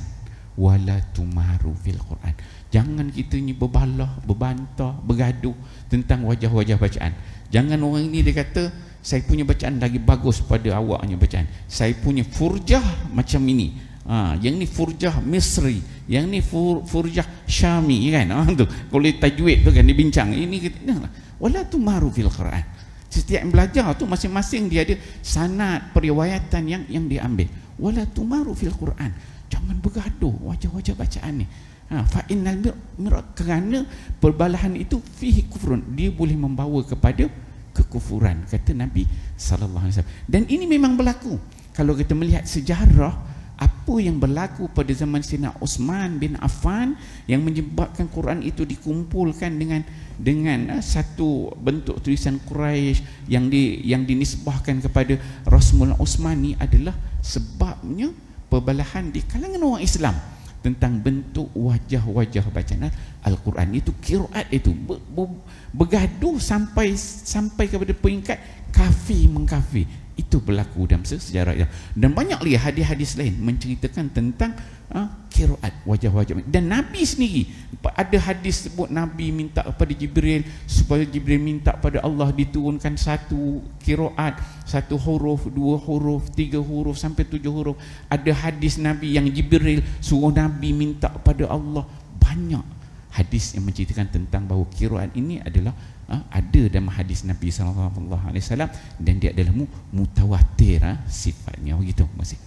wala tumaru fil Quran. Jangan kita ni berbalah, berbantah, bergaduh tentang wajah-wajah bacaan. Jangan orang ini dia kata saya punya bacaan lagi bagus pada awaknya bacaan, saya punya furjah macam ini, yang ni furjah Misri, yang ni furjah Syami kan. Tu kalau tajwid tu kan dibincang, ini kita wala tumaru fil Quran. Setiap yang belajar tu masing-masing dia ada sanad periwayatan yang dia ambil. Wala tumaru fil Quran. Jangan bergaduh wajah-wajah bacaan ni. Fa innal mirad, kerana perbalahan itu fihi kufrun, dia boleh membawa kepada kekufuran, kata Nabi sallallahu alaihi wasallam. Dan ini memang berlaku. Kalau kita melihat sejarah apa yang berlaku pada zaman Sayyidina Uthman bin Affan yang menyebabkan Quran itu dikumpulkan dengan satu bentuk tulisan Quraisy yang dinisbahkan kepada Rasmul Utsmani, adalah sebabnya perbalahan di kalangan orang Islam tentang bentuk wajah-wajah bacaan Al-Quran itu. Qiraat itu bergaduh sampai kepada peringkat kafir mengkafir. Itu berlaku dalam sejarah. Dan banyak lagi hadis-hadis lain menceritakan tentang qiraat, wajah-wajah. Dan Nabi sendiri ada hadis sebut Nabi minta kepada Jibril supaya Jibril minta pada Allah diturunkan satu qiraat, satu huruf, dua huruf, tiga huruf sampai 7 huruf. Ada hadis Nabi yang Jibril suruh Nabi minta pada Allah. Banyak hadis yang menceritakan tentang bahawa qiraat ini adalah ada dalam hadis Nabi SAW, dan dia adalah mutawatir sifatnya. Begitu. Terima kasih.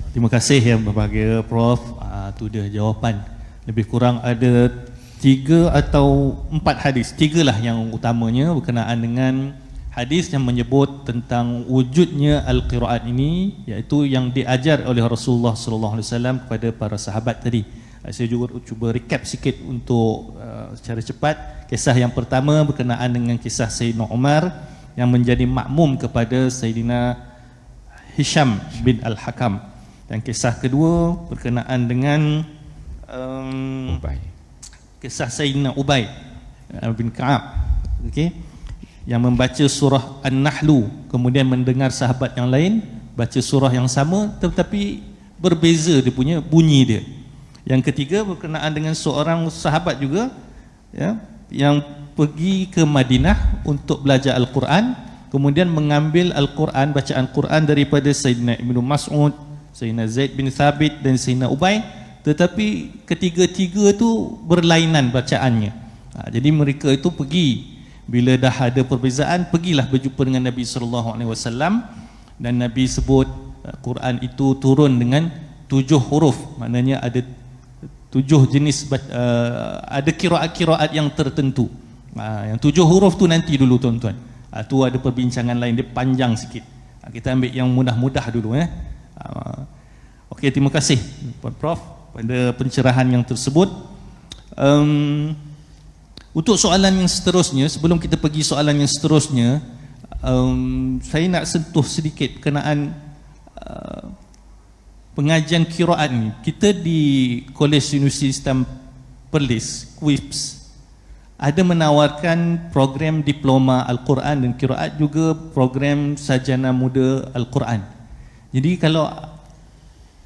Terima kasih ya berbahagia Prof. Itu dia jawapan. Lebih kurang ada 3 atau 4 hadis. 3 lah yang utamanya berkenaan dengan hadis yang menyebut tentang wujudnya al-qiraat ini, iaitu yang diajar oleh Rasulullah SAW kepada para sahabat tadi. Saya juga cuba recap sikit untuk secara cepat. Kisah yang pertama berkenaan dengan kisah Sayyidina Umar yang menjadi makmum kepada Sayyidina Hisham bin Al-Hakam. Dan kisah kedua berkenaan dengan kisah Sayyidina Ubay bin Ka'ab, yang membaca surah An-Nahlu, kemudian mendengar sahabat yang lain baca surah yang sama tetapi berbeza dia punya bunyi dia. Yang ketiga berkenaan dengan seorang sahabat juga, yang pergi ke Madinah untuk belajar Al-Quran, kemudian mengambil Al-Quran, bacaan Quran daripada Sayyidina Ibnu Mas'ud, Sayyidina Zaid bin Thabit dan Sayyidina Ubay, tetapi ketiga-tiga tu berlainan bacaannya. Jadi mereka itu pergi, bila dah ada perbezaan, pergilah berjumpa dengan Nabi SAW, dan Nabi sebut Quran itu turun dengan 7 huruf, maknanya ada 7 jenis, ada kiraat-kiraat yang tertentu. Yang 7 huruf tu nanti dulu tuan-tuan. Tu ada perbincangan lain, dia panjang sikit. Kita ambil yang mudah-mudah dulu. Okey, terima kasih Prof pada pencerahan yang tersebut. Untuk soalan yang seterusnya, sebelum kita pergi soalan yang seterusnya, saya nak sentuh sedikit berkenaan pengajian qiraat ni. Kita di Kolej Universiti Islam Perlis, KUIPS, ada menawarkan program diploma Al-Quran dan qiraat, juga program sarjana muda Al-Quran. Jadi kalau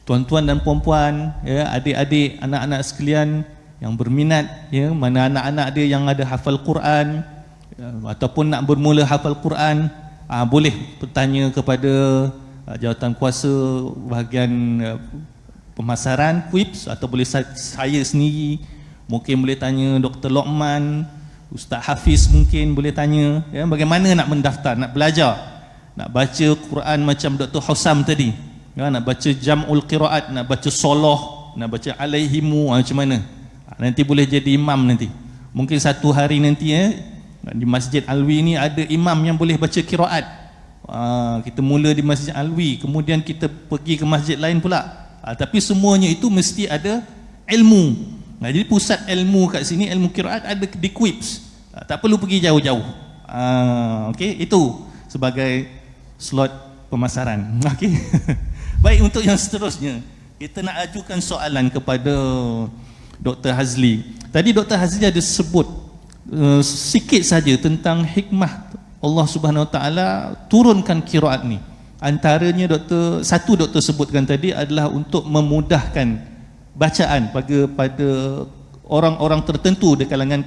tuan-tuan dan puan-puan, adik-adik, anak-anak sekalian yang berminat, mana anak-anak dia yang ada hafal Quran ataupun nak bermula hafal Quran, boleh bertanya kepada jawatan kuasa bahagian pemasaran KUIPS, atau boleh saya sendiri, mungkin boleh tanya Dr. Lokman, Ustaz Hafiz, mungkin boleh tanya bagaimana nak mendaftar, nak belajar, nak baca Quran macam Dr. Hosam tadi, nak baca Jam'ul Qiraat, nak baca Solah, nak baca Alaihimu, macam mana. Nanti boleh jadi imam nanti. Mungkin satu hari nanti di Masjid Alwi ni ada imam yang boleh baca qiraat. Kita mula di Masjid Alwi, kemudian kita pergi ke masjid lain pula. Tapi semuanya itu mesti ada ilmu. Jadi pusat ilmu kat sini, ilmu qiraat ada di KUIPS. Tak perlu pergi jauh-jauh. Okey, itu sebagai slot pemasaran. Okey. Baik, untuk yang seterusnya, kita nak ajukan soalan kepada Dr. Hazli. Tadi Dr. Hazli ada sebut sikit saja tentang hikmah Allah Subhanahu Wa Taala turunkan qiraat ni. Antaranya doktor sebutkan tadi adalah untuk memudahkan bacaan pada orang-orang tertentu di kalangan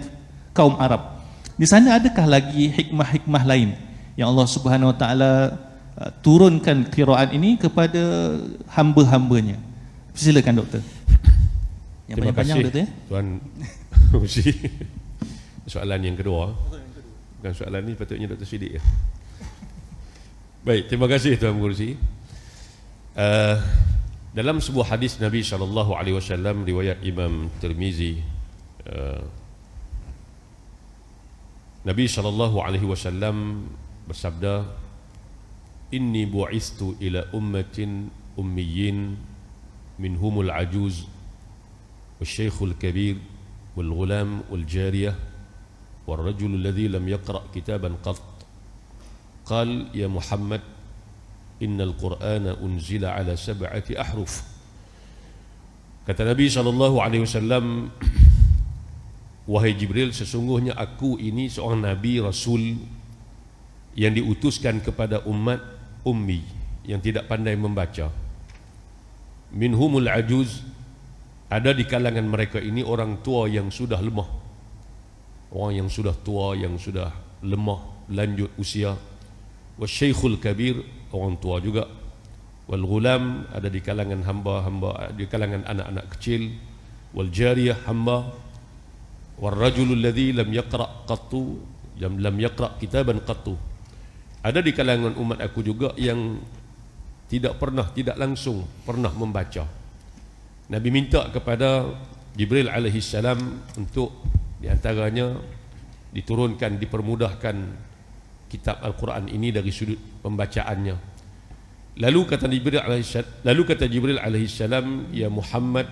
kaum Arab. Di sana adakah lagi hikmah-hikmah lain yang Allah Subhanahu Wa Taala turunkan qiraat ini kepada hamba-hambanya? Silakan doktor. Yang banyak-banyak doktor. Tuan Musi. Soalan yang kedua. Bukan soalan ni patutnya Dr. Siddiq. Baik, terima kasih Tuan Mursi. Dalam sebuah hadis Nabi SAW, riwayat Imam Tirmizi, Nabi SAW bersabda, "Inni bu'istu ila ummatin ummiyin minhumul ajuz wasyaikhul kabir wal ghulam wal jariyah والرجل الذي لم يقرأ كتابا قط قال يا محمد إن القرآن أنزل على 7 أحرف." Kata Nabi SAW, "Wahai Jibril, sesungguhnya aku ini seorang Nabi Rasul yang diutuskan kepada umat ummi yang tidak pandai membaca. Minhumul ajuz, ada di kalangan mereka ini orang tua yang sudah lemah, orang yang sudah tua, yang sudah lemah, lanjut usia. Wasyaikhul kabir, orang tua juga. Wal ghulam, ada di kalangan hamba-hamba, di kalangan anak-anak kecil. Wal jariyah, hamba. Wal rajulul ladzi lam yaqra' qattu, lam yaqra' kitaban qattu. Ada di kalangan umat aku juga yang tidak langsung pernah membaca. Nabi minta kepada Jibril alaihi salam untuk di antaranya diturunkan, dipermudahkan kitab Al-Quran ini dari sudut pembacaannya. Lalu kata Jibril alaihi salam, ya Muhammad,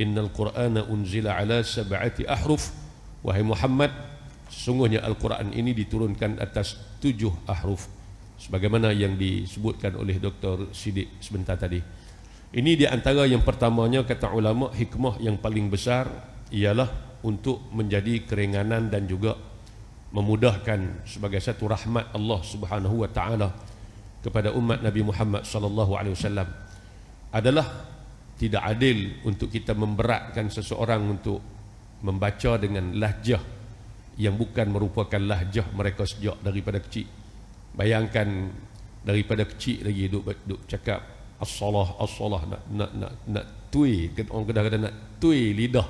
innal Qur'ana unzila ala sab'ati ahruf. Wahai Muhammad, sesungguhnya Al-Quran ini diturunkan atas 7 ahruf, sebagaimana yang disebutkan oleh Dr. Siddiq sebentar tadi. Ini di antara yang pertamanya, kata ulama, hikmah yang paling besar ialah untuk menjadi keringanan dan juga memudahkan sebagai satu rahmat Allah Subhanahu wa taala kepada umat Nabi Muhammad sallallahu alaihi wasallam. Adalah tidak adil untuk kita memberatkan seseorang untuk membaca dengan lahjah yang bukan merupakan lahjah mereka sejak daripada kecil. Bayangkan daripada kecil lagi duk cakap as-salah nak tui, orang kadang-kadang nak tui lidah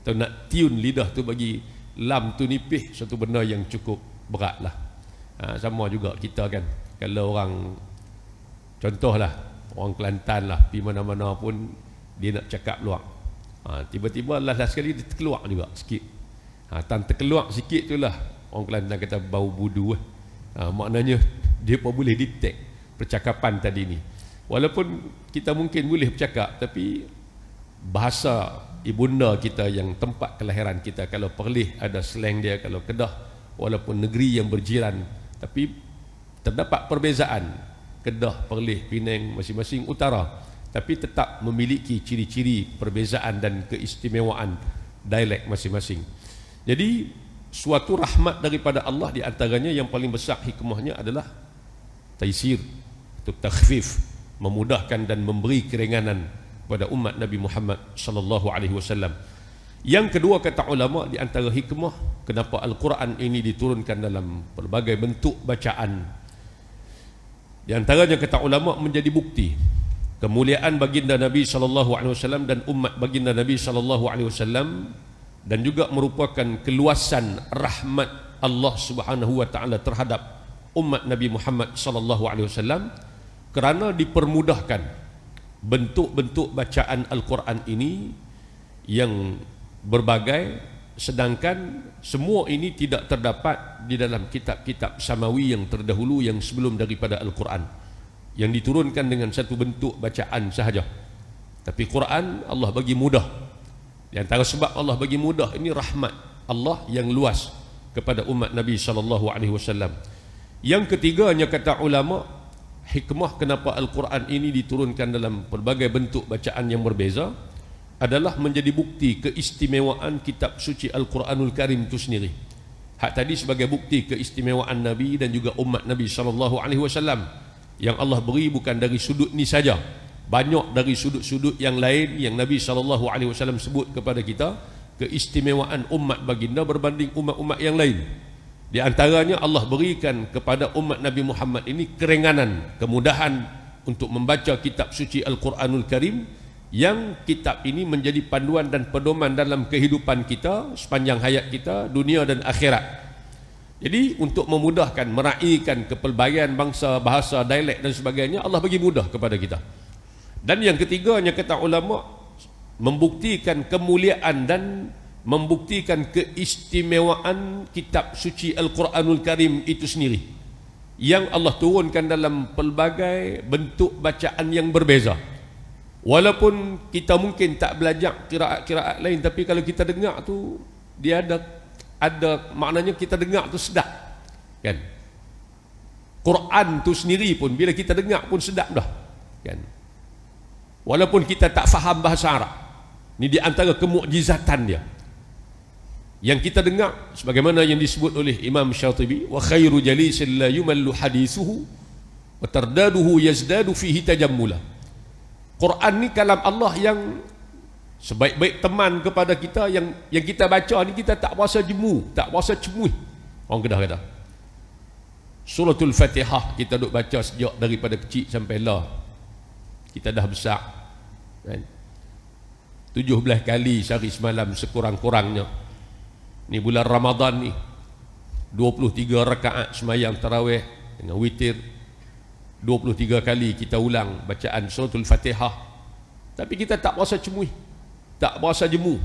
atau nak tiun lidah tu, bagi lam tu nipih, satu benda yang cukup berat lah. Sama juga kita kan, kalau orang, contohlah orang Kelantan lah, pergi mana-mana pun dia nak cakap luar, tiba-tiba lah sekali dia terkeluar juga sikit. Tan terkeluar sikit tu lah orang Kelantan kata bau budu. Maknanya dia pun boleh detect percakapan tadi ni. Walaupun kita mungkin boleh bercakap, tapi bahasa ibunda kita yang tempat kelahiran kita, kalau Perlis ada slang dia, kalau Kedah, walaupun negeri yang berjiran, tapi terdapat perbezaan. Kedah, Perlis, Penang, masing-masing utara, tapi tetap memiliki ciri-ciri perbezaan dan keistimewaan dialek masing-masing. Jadi suatu rahmat daripada Allah, di antaranya yang paling besar hikmahnya adalah taisir atau takhfif, memudahkan dan memberi keringanan kepada umat Nabi Muhammad sallallahu alaihi wasallam. Yang kedua, kata ulama, di antara hikmah kenapa Al-Quran ini diturunkan dalam pelbagai bentuk bacaan, di antaranya kata ulama menjadi bukti kemuliaan baginda Nabi sallallahu alaihi wasallam dan umat baginda Nabi sallallahu alaihi wasallam, dan juga merupakan keluasan rahmat Allah Subhanahu wa taala terhadap umat Nabi Muhammad sallallahu alaihi wasallam, kerana dipermudahkan bentuk-bentuk bacaan Al-Quran ini yang berbagai, sedangkan semua ini tidak terdapat di dalam kitab-kitab samawi yang terdahulu yang sebelum daripada Al-Quran, yang diturunkan dengan satu bentuk bacaan sahaja. Tapi Quran Allah bagi mudah. Di antara sebab Allah bagi mudah ini, rahmat Allah yang luas kepada umat Nabi sallallahu alaihi wasallam. Yang ketiganya, kata ulama, hikmah kenapa Al-Quran ini diturunkan dalam pelbagai bentuk bacaan yang berbeza adalah menjadi bukti keistimewaan kitab suci Al-Quranul Karim itu sendiri. Hak tadi sebagai bukti keistimewaan Nabi dan juga umat Nabi sallallahu alaihi wasallam, yang Allah beri bukan dari sudut ni saja, banyak dari sudut-sudut yang lain yang Nabi sallallahu alaihi wasallam sebut kepada kita keistimewaan umat baginda berbanding umat-umat yang lain. Di antaranya Allah berikan kepada umat Nabi Muhammad ini keringanan, kemudahan untuk membaca kitab suci Al-Quranul Karim, yang kitab ini menjadi panduan dan pedoman dalam kehidupan kita sepanjang hayat kita, dunia dan akhirat. Jadi untuk memudahkan, meraihkan kepelbagaian bangsa, bahasa, dialek dan sebagainya, Allah bagi mudah kepada kita. Dan yang ketiganya, kata ulama, membuktikan kemuliaan dan membuktikan keistimewaan kitab suci Al-Quranul Karim itu sendiri, yang Allah turunkan dalam pelbagai bentuk bacaan yang berbeza. Walaupun kita mungkin tak belajar kiraat-kiraat lain, tapi kalau kita dengar tu, dia ada maknanya, kita dengar tu sedap kan. Quran tu sendiri pun bila kita dengar pun sedap dah kan. Walaupun kita tak faham bahasa Arab, ni di antara kemukjizatan dia. yang kita dengar sebagaimana yang disebut oleh Imam Syatibi, wa khairu jalisin la yumallu hadithuhu wa tardaduhu yazdadu fihi tajammula. Quran ni kalam Allah yang sebaik-baik teman kepada kita, yang kita baca ni kita tak berasa jemu, tak berasa cemuih. Orang Kedah kata Suratul Fatihah kita duk baca sejak daripada kecil sampai lah kita dah besar kan? 17 kali sehari semalam sekurang-kurangnya. Ni bulan Ramadan ni 23 rakaat semayang tarawih dengan witir, 23 kali kita ulang bacaan Suratul Fatihah, tapi kita tak berasa cemuih, tak berasa jemu.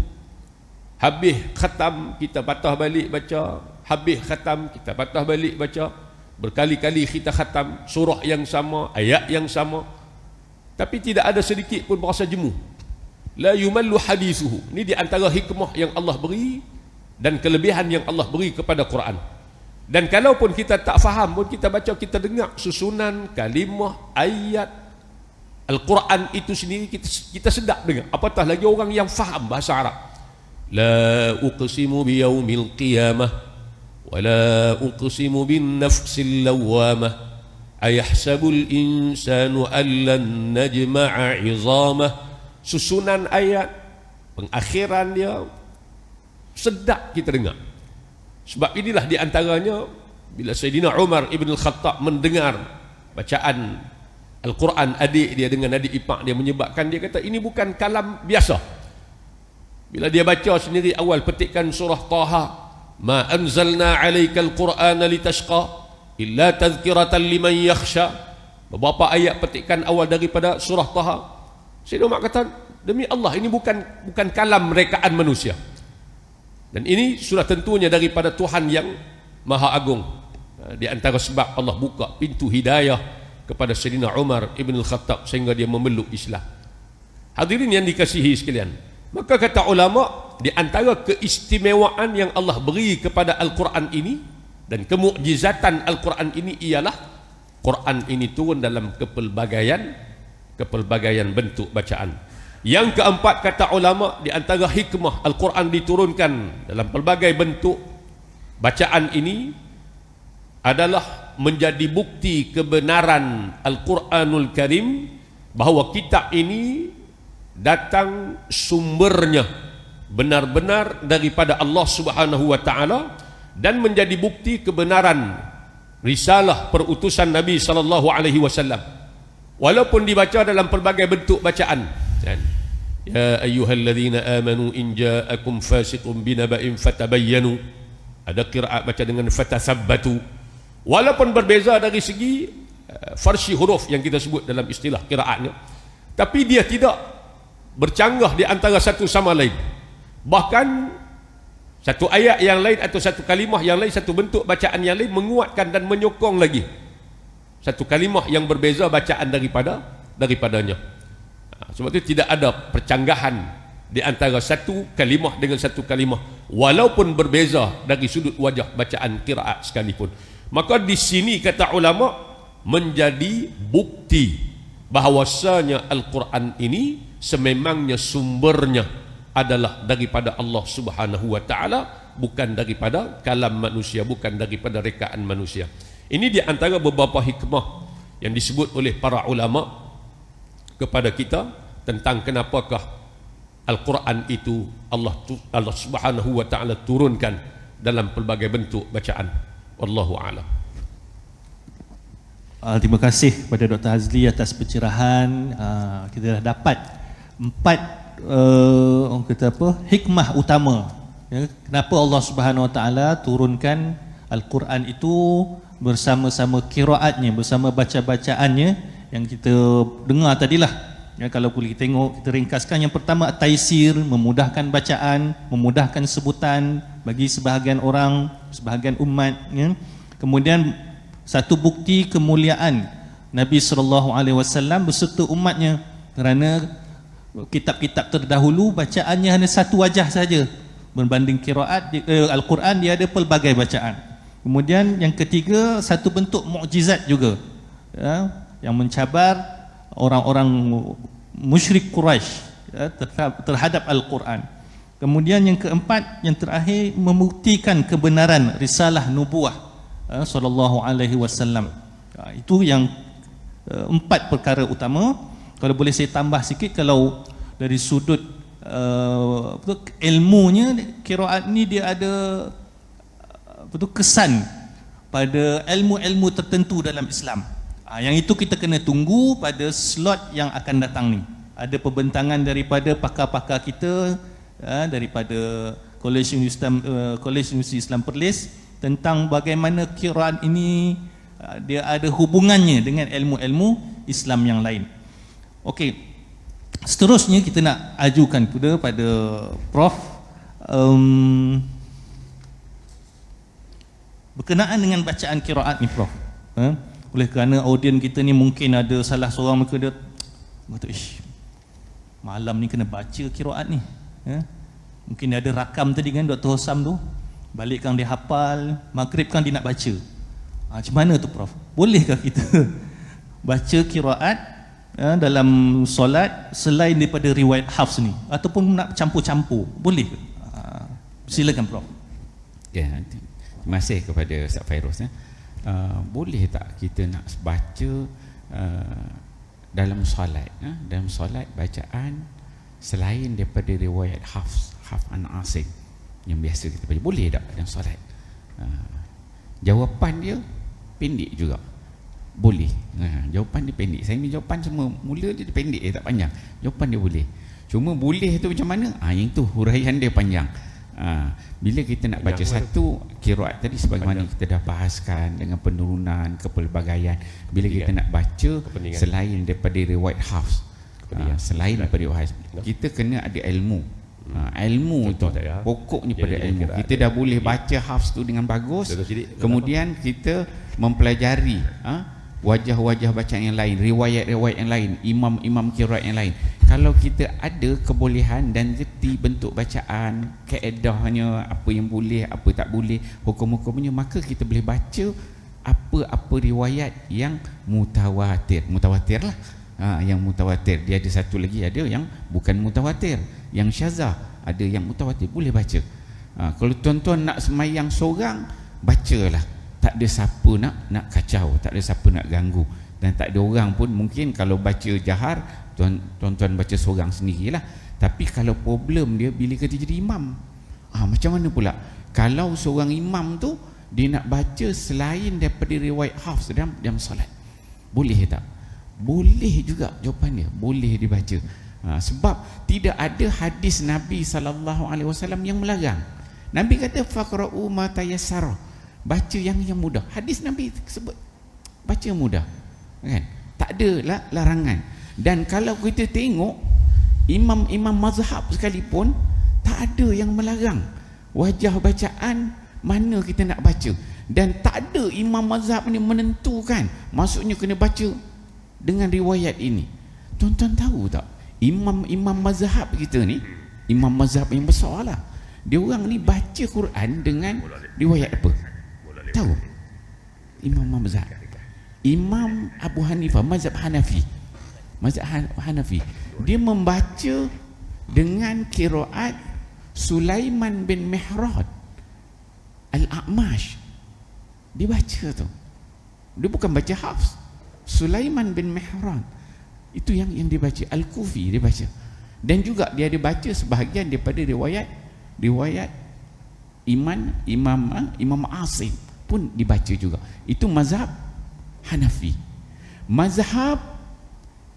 Habis khatam kita patah balik baca, habis khatam kita patah balik baca, berkali-kali kita khatam surah yang sama, ayat yang sama, tapi tidak ada sedikit pun berasa jemu. La yumallu hadithuhu. Ini di antara hikmah yang Allah beri dan kelebihan yang Allah beri kepada Quran. Dan kalaupun kita tak faham pun, kita baca, kita dengar susunan kalimah ayat Al-Quran itu sendiri, kita sedap dengar. Apatah lagi orang yang faham bahasa Arab. La uqsimu biyaumil qiyamah ولا أقسم بالنفس اللوامة أيحسب الإنسان أن لن نجمع عظامه. Susunan ayat, pengakhiran dia sedap kita dengar. Sebab inilah di antaranya bila Sayyidina Umar Ibn Al-Khattab mendengar bacaan Al-Quran adik dia dengan adik ipar dia, menyebabkan dia kata ini bukan kalam biasa. Bila dia baca sendiri awal petikan surah Taha, Ma anzalna alaikal Qur'ana litashqa illa tazkiratan liman yakhsha. Beberapa ayat petikan awal daripada surah Taha. Sayyidina Umar kata, demi Allah ini bukan kalam rekaan manusia. Dan ini sudah tentunya daripada Tuhan yang Maha Agung. Di antara sebab Allah buka pintu hidayah kepada Sayyidina Umar Ibn Al-Khattab sehingga dia memeluk Islam. Hadirin yang dikasihi sekalian, maka kata ulama, di antara keistimewaan yang Allah beri kepada Al-Quran ini dan kemukjizatan Al-Quran ini ialah Quran ini turun dalam kepelbagaian bentuk bacaan. Yang keempat kata ulama, di antara hikmah Al-Quran diturunkan dalam pelbagai bentuk bacaan ini adalah menjadi bukti kebenaran Al-Quranul Karim, bahawa kitab ini datang sumbernya benar-benar daripada Allah Subhanahu wa taala, dan menjadi bukti kebenaran risalah perutusan Nabi sallallahu alaihi wasallam, walaupun dibaca dalam pelbagai bentuk bacaan. Ya ayyuhalladzina amanu in ja'akum fasiqun binaba'in fatabayyanu. Ada qiraat baca dengan fatathabbatu, walaupun berbeza dari segi farsi huruf yang kita sebut dalam istilah qiraatnya, tapi dia tidak bercanggah di antara satu sama lain. Bahkan satu ayat yang lain atau satu kalimah yang lain, satu bentuk bacaan yang lain menguatkan dan menyokong lagi satu kalimah yang berbeza bacaan daripadanya. Sebab itu tidak ada percanggahan di antara satu kalimah dengan satu kalimah, walaupun berbeza dari sudut wajah bacaan qiraat sekalipun. Maka di sini kata ulama menjadi bukti bahawasanya Al-Quran ini sememangnya sumbernya adalah daripada Allah Subhanahu wa taala, bukan daripada kalam manusia, bukan daripada rekaan manusia. Ini di antara beberapa hikmah yang disebut oleh para ulama kepada kita tentang kenapakah Al-Quran itu Allah Subhanahu wa taala turunkan dalam pelbagai bentuk bacaan. Wallahu a'lam. Terima kasih kepada Dr. Azli atas pencerahan. Kita dah dapat 4 orang kata apa, hikmah utama, ya, kenapa Allah Subhanahu wa taala turunkan Al-Quran itu bersama-sama qiraatnya, bersama baca-bacaannya yang kita dengar tadilah. Ya, kalau boleh kita tengok, kita ringkaskan. Yang pertama, taisir, memudahkan bacaan, memudahkan sebutan bagi sebahagian orang, sebahagian umat, ya. Kemudian satu bukti kemuliaan Nabi SAW beserta umatnya, kerana kitab-kitab terdahulu bacaannya hanya satu wajah saja, berbanding qiraat Al-Quran dia ada pelbagai bacaan. Kemudian yang ketiga, satu bentuk mukjizat juga, ya, yang mencabar orang-orang musyrik Quraisy, ya, terhadap Al-Quran. Kemudian yang keempat, yang terakhir, membuktikan kebenaran risalah nubuah sallallahu alaihi wasallam. Itu yang 4 perkara utama. Kalau boleh saya tambah sikit, kalau dari sudut ilmunya, qiraat ni dia ada kesan pada ilmu-ilmu tertentu dalam Islam. Yang itu kita kena tunggu pada slot yang akan datang ni. Ada pembentangan daripada pakar-pakar kita, daripada College Universiti Islam Perlis, tentang bagaimana qiraat ini dia ada hubungannya dengan ilmu-ilmu Islam yang lain. Okey, seterusnya kita nak ajukan pada Prof berkenaan dengan bacaan qiraat ni, Prof. Oleh kerana audien kita ni mungkin ada salah seorang mereka dia kata, malam ni kena baca qiraat ni. Mungkin dia ada rakam tadi kan Dr. Hosam tu, balik kan dia hafal, maghrib kan dia nak baca. Macam mana tu, Prof? Bolehkah kita baca qiraat dalam solat selain daripada riwayat Hafs ni, ataupun nak campur-campur? Boleh ke? Silakan, Prof. Ya, terima kasih kepada Ustaz Fairuz. Boleh tak kita nak baca dalam solat, dalam solat bacaan selain daripada riwayat Hafs an Asim yang biasa kita baca? Boleh tak dalam solat? Jawapan dia pendek juga. Boleh. Jawapan dia pendek. Saya ni jawapan semua mula dia pendek, dia tak panjang. Jawapan dia boleh. Cuma boleh tu macam mana? Yang tu huraian dia panjang. Bila kita nak baca satu qiraat tadi, sebagaimana kita dah bahaskan dengan penurunan, kepelbagaian, bila kita nak baca selain daripada riwayat Hafs, selain daripada riwayat Hafs, kita kena ada ilmu. Ilmu tu pokoknya pada ilmu. Kita dah boleh baca Hafs tu dengan bagus, kemudian kita mempelajari wajah-wajah bacaan yang lain, riwayat-riwayat yang lain, imam-imam qiraat yang lain. Kalau kita ada kebolehan dan reti bentuk bacaan, kaedahnya, apa yang boleh, apa tak boleh, hukum-hukumnya, maka kita boleh baca apa-apa riwayat yang mutawatir. Mutawatir lah. Yang mutawatir. Dia ada satu lagi, ada yang bukan mutawatir, yang syazah, ada yang mutawatir, boleh baca. Kalau tuan-tuan nak semayang seorang, bacalah. Tak ada siapa nak kacau, tak ada siapa nak ganggu, dan tak ada orang pun mungkin kalau baca jahar, tuan-tuan baca seorang sendirilah. Tapi kalau problem dia bila kita jadi imam, macam mana pula kalau seorang imam tu dia nak baca selain daripada riwayat Hafs dalam solat? Boleh tak? Boleh juga jawapan dia, boleh dibaca. Sebab tidak ada hadis Nabi SAW yang melarang. Nabi kata faqra'u ma tayassara, baca yang mudah. Hadis Nabi sebut baca yang mudah, kan? Tak ada larangan. Dan kalau kita tengok imam-imam mazhab sekalipun, tak ada yang melarang wajah bacaan mana kita nak baca. Dan tak ada imam mazhab ni menentukan maksudnya kena baca dengan riwayat ini. Tuan-tuan tahu tak, imam-imam mazhab kita ni, imam mazhab yang besar lah, dia orang ni baca Quran dengan riwayat apa? Tahu? Imam mazhab, Imam Abu Hanifah, mazhab Hanafi, dia membaca dengan qiraat Sulaiman bin Mihrad Al-A'mash. Dia baca tu, dia bukan baca Hafs. Sulaiman bin Mihrad itu yang dibaca. Al-Kufi dia baca. Dan juga dia ada baca sebahagian daripada riwayat Imam Asim pun dibaca juga. Itu mazhab Hanafi. Mazhab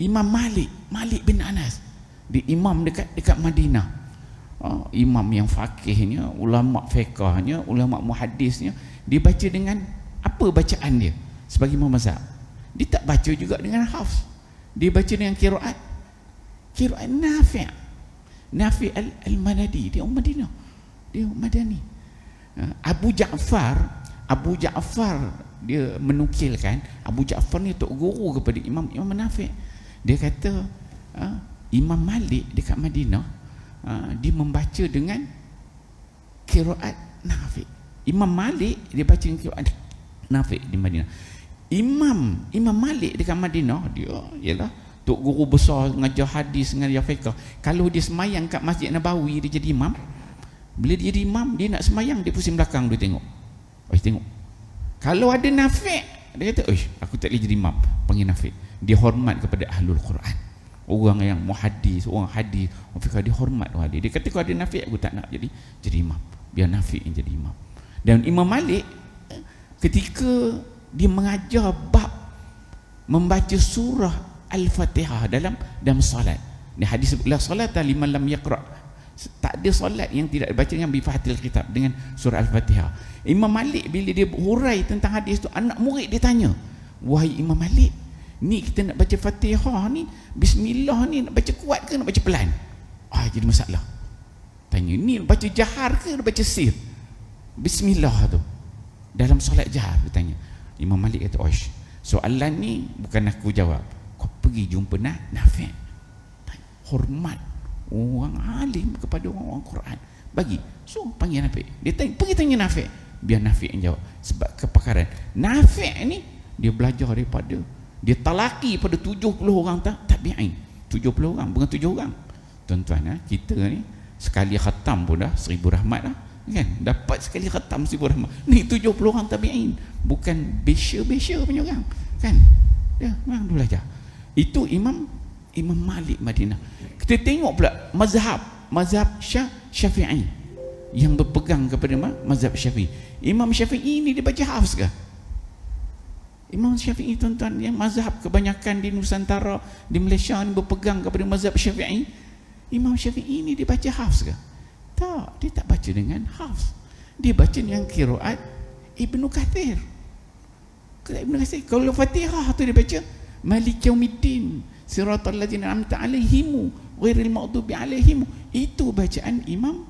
Imam Malik bin Anas, di imam dekat Madinah. Imam yang faqihnya, ulama fiqahnya, ulama muhaddisnya, dibaca dengan apa bacaan dia sebagai imam mazhab. Dia tak baca juga dengan Hafs, dia baca dengan qiraat Nafi' al-Madani, dia orang Madinah, dia Madani. Abu Ja'far dia menukilkan, Abu Ja'far ni tok guru kepada Imam Nafi'. Dia kata Imam Malik dekat Madinah, dia membaca dengan qiraat Nafi'. Imam Malik dia baca dengan qiraat Nafi' di Madinah. Imam Malik dekat Madinah, dia ialah tok guru besar, ngajar hadis, ngajar fiqh. Kalau dia semayang kat Masjid Nabawi, dia jadi imam, Bila dia jadi imam, dia nak semayang, dia pusing belakang, dia tengok. Tengok. Kalau ada Nafi', dia kata, aku tak boleh jadi imam. Panggil Nafi'. Dia hormat kepada ahlul Quran. Orang yang muhaddis, orang hadis, orang fiqh, dia hormat orang hadis. Dia kata, kalau ada Nafi', aku tak nak jadi imam. Biar Nafi' yang jadi imam. Dan Imam Malik, ketika dia mengajar bab membaca surah Al-Fatihah dalam solat. Ni hadis la salata liman lam yaqra'. Tak ada solat yang tidak dibaca dengan bifatil kitab, dengan surah Al-Fatihah. Imam Malik bila dia hurai tentang hadis tu, anak murid dia tanya, wahai Imam Malik, ni kita nak baca Fatihah ni, bismillah ni nak baca kuat ke nak baca pelan? Jadi masalah. Tanya, ni nak baca jahar ke nak baca sir? Bismillah tu dalam solat jahar, dia tanya. Imam Malik kata, soalan ni bukan aku jawab, kau pergi jumpa Nafi'. Hormat orang alim kepada orang Quran, bagi. So panggil Nafi'. Dia tanya, pergi tanya Nafi', biar Nafi' yang jawab. Sebab kepakaran Nafi' ni, dia belajar daripada, dia talaki pada 70 orang tabi'in. 70 orang, bukan 7 orang. Tuan-tuan, kita ni sekali khatam pun dah 1000 rahmat dah, kan? Dapat sekali khatam 1000 rahmat. Ni 70 orang tabi'in, bukan besya punya orang, kan? Dia memang belajar. Itu Imam Malik Madinah. Kita tengok pula mazhab Syafi'i yang berpegang kepada mazhab Syafi'i. Imam Syafi'i ni dia baca hafz ke? Imam Syafi'i, tuan-tuan, yang mazhab kebanyakan di Nusantara, di Malaysia ni berpegang kepada mazhab Syafi'i. Imam Syafi'i ni dia baca hafz ke? Tak, dia tak baca dengan hafz. Dia baca dengan qiraat Ibnu Katsir. Kalau Fatihah tu dia baca Maliki Yaumiddin, Siratal ladzina an'amta 'alaihim ghairil maghdubi 'alaihim. Itu bacaan Imam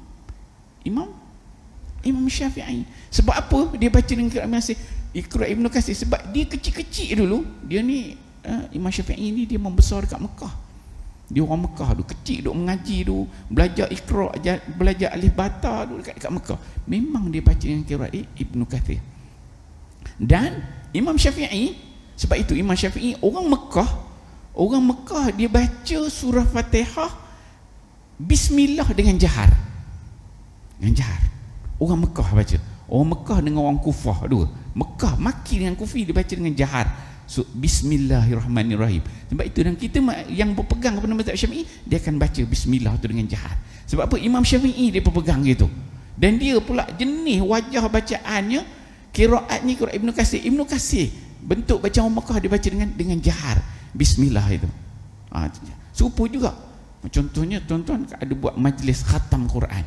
Syafi'i. Sebab apa dia baca dengan qiraat Ibnu Katsir? Sebab dia kecil-kecil dulu, dia ni Imam Syafi'i ni dia membesar dekat Mekah. Dia orang Mekah dulu, kecil duk mengaji dulu, belajar Iqra', belajar alif bata dulu dekat Mekah. Memang dia baca dengan qiraat Ibnu Katsir. Dan Imam Syafi'i, sebab itu Imam Syafi'i orang Mekah dia baca surah Fatihah bismillah dengan jahar. Orang Mekah baca. Orang Mekah dengan orang Kufah dua. Mekah Maki dengan Kufi dia baca dengan jahar. So, bismillahirrahmanirrahim. Sebab itu, dan kita yang berpegang kepada mazhab Syafi'i, dia akan baca bismillah tu dengan jahar. Sebab apa? Imam Syafi'i dia berpegang gitu. Dan dia pula jenis wajah bacaannya, qiraatnya qiraat Ibnu Katsir. Ibnu Katsir bentuk bacaan orang Mekah dia baca dengan jahar. Bismillah itu. Serupa juga. Contohnya, tuan-tuan ada buat majlis khatam Quran.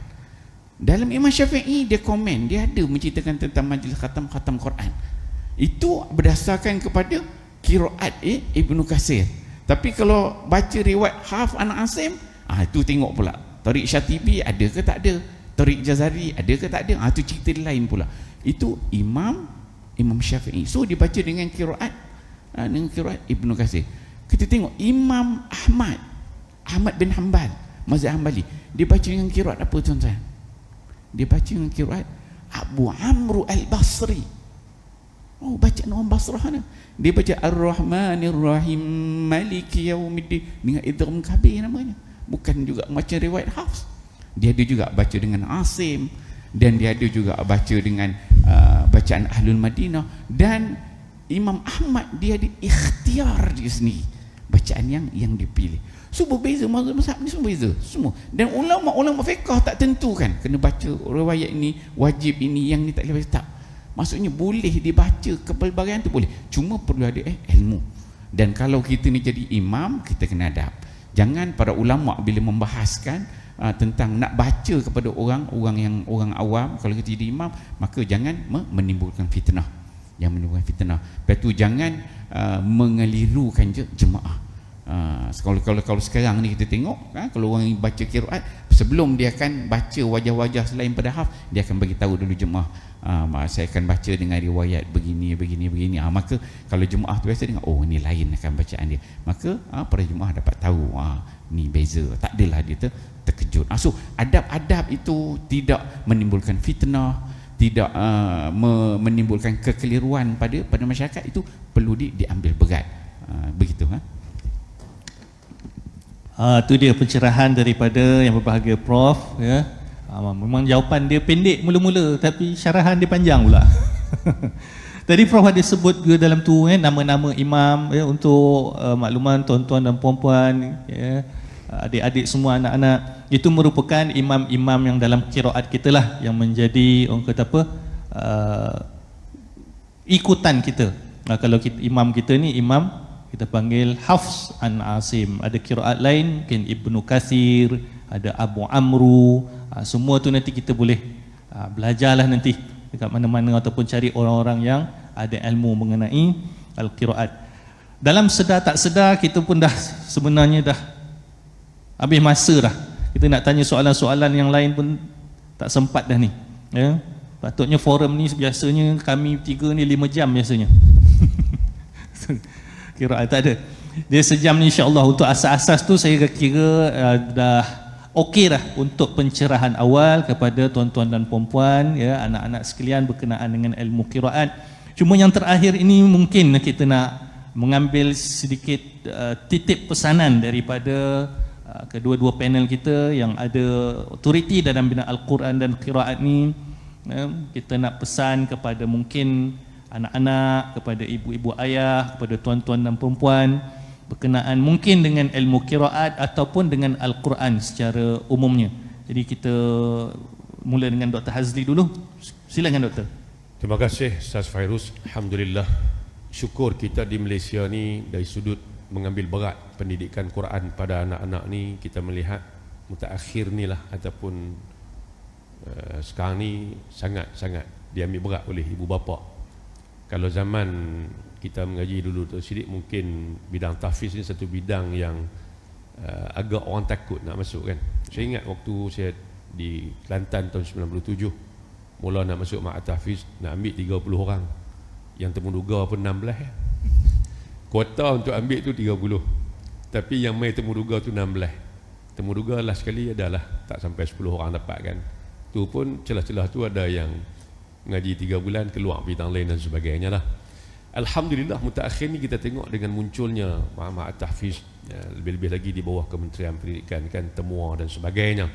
Dalam Imam Syafi'i dia komen, dia ada menceritakan tentang majlis khatam Quran. Itu berdasarkan kepada qiraat Ibnu Katsir. Tapi kalau baca riwayat Hafs An Asim, itu tengok pula Tariq Syatibi ada ke tak ada, Tariq Jazari ada ke tak ada, itu cerita lain pula. Itu Imam Syafi'i. So dia baca dengan qiraat Ibnu Katsir. Kita tengok Imam Ahmad bin Hanbal, mazhab Hanbali, dia baca dengan qiraat apa, tuan-tuan? Dia baca dengan qiraat Abu Amr Al-Basri. Bacaan orang Basrah ni. Dia baca Ar-Rahmanir Rahim Maliki Yaumiddin dengan idgham kabir namanya. Bukan juga macam riwayat Hafs. Dia ada juga baca dengan Asim, dan dia ada juga baca dengan bacaan Ahlul Madinah. Dan Imam Ahmad dia ada ikhtiar dia sendiri, bacaan yang dipilih. So berbeza, mazhab ni semua beza semua. Dan ulama fiqh tak tentukan kena baca riwayat ini, wajib ini, yang ni tak boleh baca, tak. Maksudnya boleh dibaca kepelbagaian tu boleh, cuma perlu ada ilmu. Dan kalau kita ni jadi imam, kita kena adab. Jangan para ulama bila membahaskan tentang nak baca kepada orang yang awam, kalau kita jadi imam, maka jangan menimbulkan fitnah. Lepas tu jangan mengelirukan jemaah. Kalau sekarang ni kita tengok, kalau orang baca qiraat, sebelum dia akan baca wajah-wajah selain pada hafz, dia akan bagi tahu dulu jemaah, saya akan baca dengan riwayat begini. Maka kalau jemaah tu biasa dengar, ni lain akan bacaan dia, maka para jemaah dapat tahu ni beza. Tak adalah dia terkejut. So adab-adab itu tidak menimbulkan fitnah, tidak menimbulkan kekeliruan pada masyarakat, itu perlu diambil berat. Begitu. Itu dia pencerahan daripada yang berbahagia Prof, ya. Memang jawapan dia pendek mula-mula, tapi syarahan dia panjang pula. Tadi Prof ada sebut ke dalam tu nama-nama imam untuk makluman tuan-tuan dan puan-puan, adik-adik semua, anak-anak. Itu merupakan imam-imam yang dalam qiraat kita lah, yang menjadi orang kata apa, ikutan kita. Kalau kita, imam kita ni imam kita panggil Hafs an Asim. Ada qiraat lain mungkin Ibnu Katsir, ada Abu Amru, semua tu nanti kita boleh belajarlah nanti dekat mana-mana ataupun cari orang-orang yang ada ilmu mengenai al-qiraat. Dalam sedar tak sedar kita pun dah sebenarnya dah habis masa dah. Kita nak tanya soalan-soalan yang lain pun tak sempat dah ni. Ya. Patutnya forum ni biasanya kami 3 ni 5 jam biasanya. Qiraat tak ada. Dia sejam ni insya-Allah. Untuk asas-asas tu saya kira dah okey dah untuk pencerahan awal kepada tuan-tuan dan puan-puan, ya, anak-anak sekalian berkenaan dengan ilmu qiraat. Cuma yang terakhir ini mungkin kita nak mengambil sedikit titip pesanan daripada kedua-dua panel kita yang ada autoriti dalam bidang Al-Quran dan qiraat ni. Kita nak pesan kepada mungkin anak-anak, kepada ibu-ibu ayah, kepada tuan-tuan dan perempuan berkenaan mungkin dengan ilmu qiraat ataupun dengan Al-Quran secara umumnya. Jadi kita mula dengan Dr. Hazli dulu. Silakan Doktor. Terima kasih Ustaz Fairuz. Alhamdulillah, syukur kita di Malaysia ni dari sudut mengambil berat pendidikan Quran pada anak-anak ni, kita melihat mutaakhir ni lah ataupun sekarang ni sangat-sangat diambil berat oleh ibu bapa. Kalau zaman kita mengaji dulu tu sidik, mungkin bidang tahfiz ni satu bidang yang agak orang takut nak masuk kan. Saya ingat waktu saya di Kelantan tahun 97, mula nak masuk ma'at tahfiz, nak ambil 30 orang, yang temuduga pun 16 ya. Kuota untuk ambil tu 30, tapi yang main temuduga tu 16. Temuduga lah sekali adalah tak sampai 10 orang dapat kan. Tu pun celah-celah tu ada yang ngaji 3 bulan keluar bidang lain dan sebagainya lah. Alhamdulillah mutaakhir ni kita tengok dengan munculnya ma'at tahfiz, lebih-lebih lagi di bawah Kementerian Pendidikan kan, Temua dan sebagainya.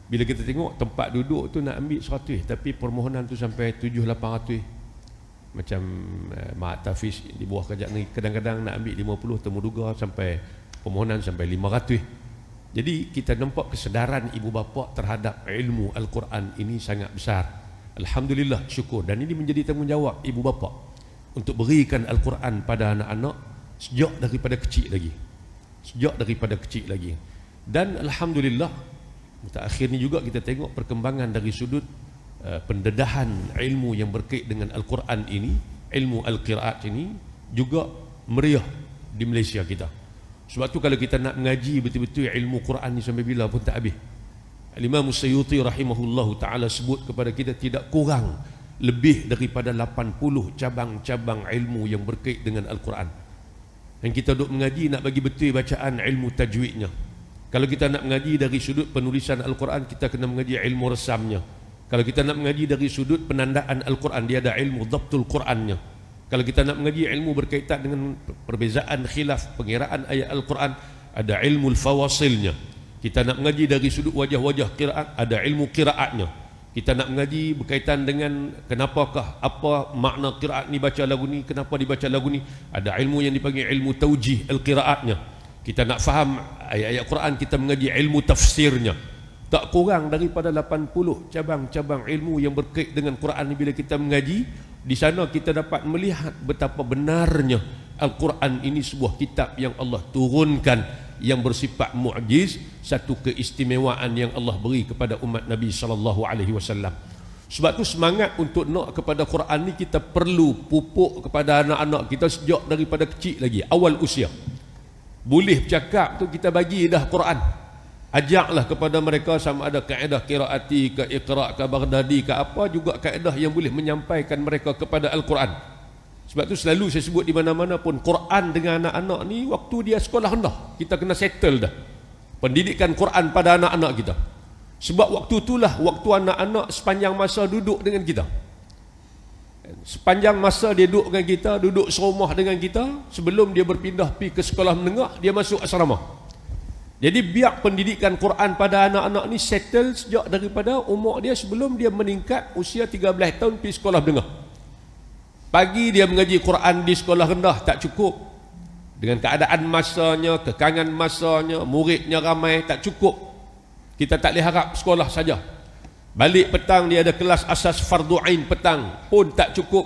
Bila kita tengok tempat duduk tu nak ambil 100, tapi permohonan tu sampai 7-800. Macam ma'at tahfiz di bawah kerajaan negeri kadang-kadang nak ambil 50, temuduga sampai permohonan sampai 500. Jadi kita nampak kesedaran ibu bapa terhadap ilmu Al-Quran ini sangat besar. Alhamdulillah, syukur. Dan ini menjadi tanggungjawab ibu bapa untuk berikan Al-Quran pada anak-anak sejak daripada kecil lagi. Dan Alhamdulillah, mutaakhir ni juga kita tengok perkembangan dari sudut pendedahan ilmu yang berkait dengan Al-Quran ini, ilmu Al-Qiraat ini juga meriah di Malaysia kita. Sebab tu kalau kita nak mengaji betul-betul ilmu Quran ni sampai bila pun tak habis. Al-Imam Suyuti rahimahullahu ta'ala sebut kepada kita tidak kurang lebih daripada 80 cabang-cabang ilmu yang berkait dengan Al-Quran. Dan kita duk mengaji nak bagi betul bacaan ilmu tajwidnya. Kalau kita nak mengaji dari sudut penulisan Al-Quran, kita kena mengaji ilmu resamnya. Kalau kita nak mengaji dari sudut penandaan Al-Quran, dia ada ilmu dhabtul Qurannya. Kalau kita nak mengaji ilmu berkaitan dengan perbezaan khilaf pengiraan ayat Al-Quran, ada ilmu al-fawasilnya. Kita nak mengaji dari sudut wajah-wajah qiraat, ada ilmu qiraatnya. Kita nak mengaji berkaitan dengan kenapakah, apa makna qiraat ni, baca lagu ni, kenapa dibaca lagu ni, ada ilmu yang dipanggil ilmu taujih al-qiraatnya. Kita nak faham ayat-ayat Quran, kita mengaji ilmu tafsirnya. Tak kurang daripada 80 cabang-cabang ilmu yang berkait dengan Quran ni. Bila kita mengaji, di sana kita dapat melihat betapa benarnya Al-Quran ini sebuah kitab yang Allah turunkan, yang bersifat mu'jiz, satu keistimewaan yang Allah beri kepada umat Nabi SAW. Sebab tu semangat untuk nak kepada Quran ni kita perlu pupuk kepada anak-anak kita sejak daripada kecil lagi, awal usia. Boleh bercakap tu kita bagi dah Quran. Ajaklah kepada mereka sama ada kaedah qiraati ke iqra' ke baghdadi ke apa, juga kaedah yang boleh menyampaikan mereka kepada Al-Quran. Sebab tu selalu saya sebut di mana-mana pun, Quran dengan anak-anak ni waktu dia sekolah rendah kita kena settle dah pendidikan Quran pada anak-anak kita. Sebab waktu itulah waktu anak-anak sepanjang masa duduk dengan kita, sepanjang masa dia duduk dengan kita, duduk serumah dengan kita, sebelum dia berpindah pergi ke sekolah menengah, dia masuk asrama. Jadi biar pendidikan Quran pada anak-anak ni settle sejak daripada umur dia sebelum dia meningkat usia 13 tahun pergi sekolah menengah. Pagi dia mengaji Quran di sekolah rendah tak cukup. Dengan keadaan masanya, kekangan masanya, muridnya ramai, tak cukup. Kita tak boleh harap sekolah saja. Balik petang dia ada kelas asas fardu ain petang pun tak cukup.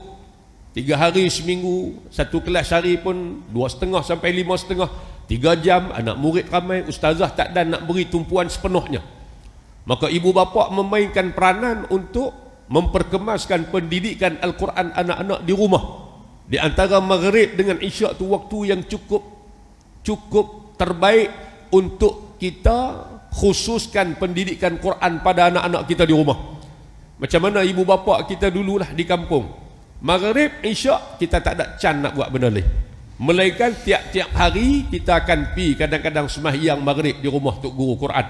3 hari seminggu, satu kelas hari pun 2,5 sampai 5,5. 3 jam, anak murid ramai, ustazah tak dan nak beri tumpuan sepenuhnya. Maka ibu bapa memainkan peranan untuk memperkemaskan pendidikan Al-Quran anak-anak di rumah. Di antara maghrib dengan isyak tu waktu yang cukup terbaik untuk kita khususkan pendidikan Quran pada anak-anak kita di rumah. Macam mana ibu bapa kita dululah di kampung. Maghrib, isyak kita tak ada can nak buat benda lain. Melainkan tiap-tiap hari kita akan pi kadang-kadang sembahyang maghrib di rumah tok guru Quran.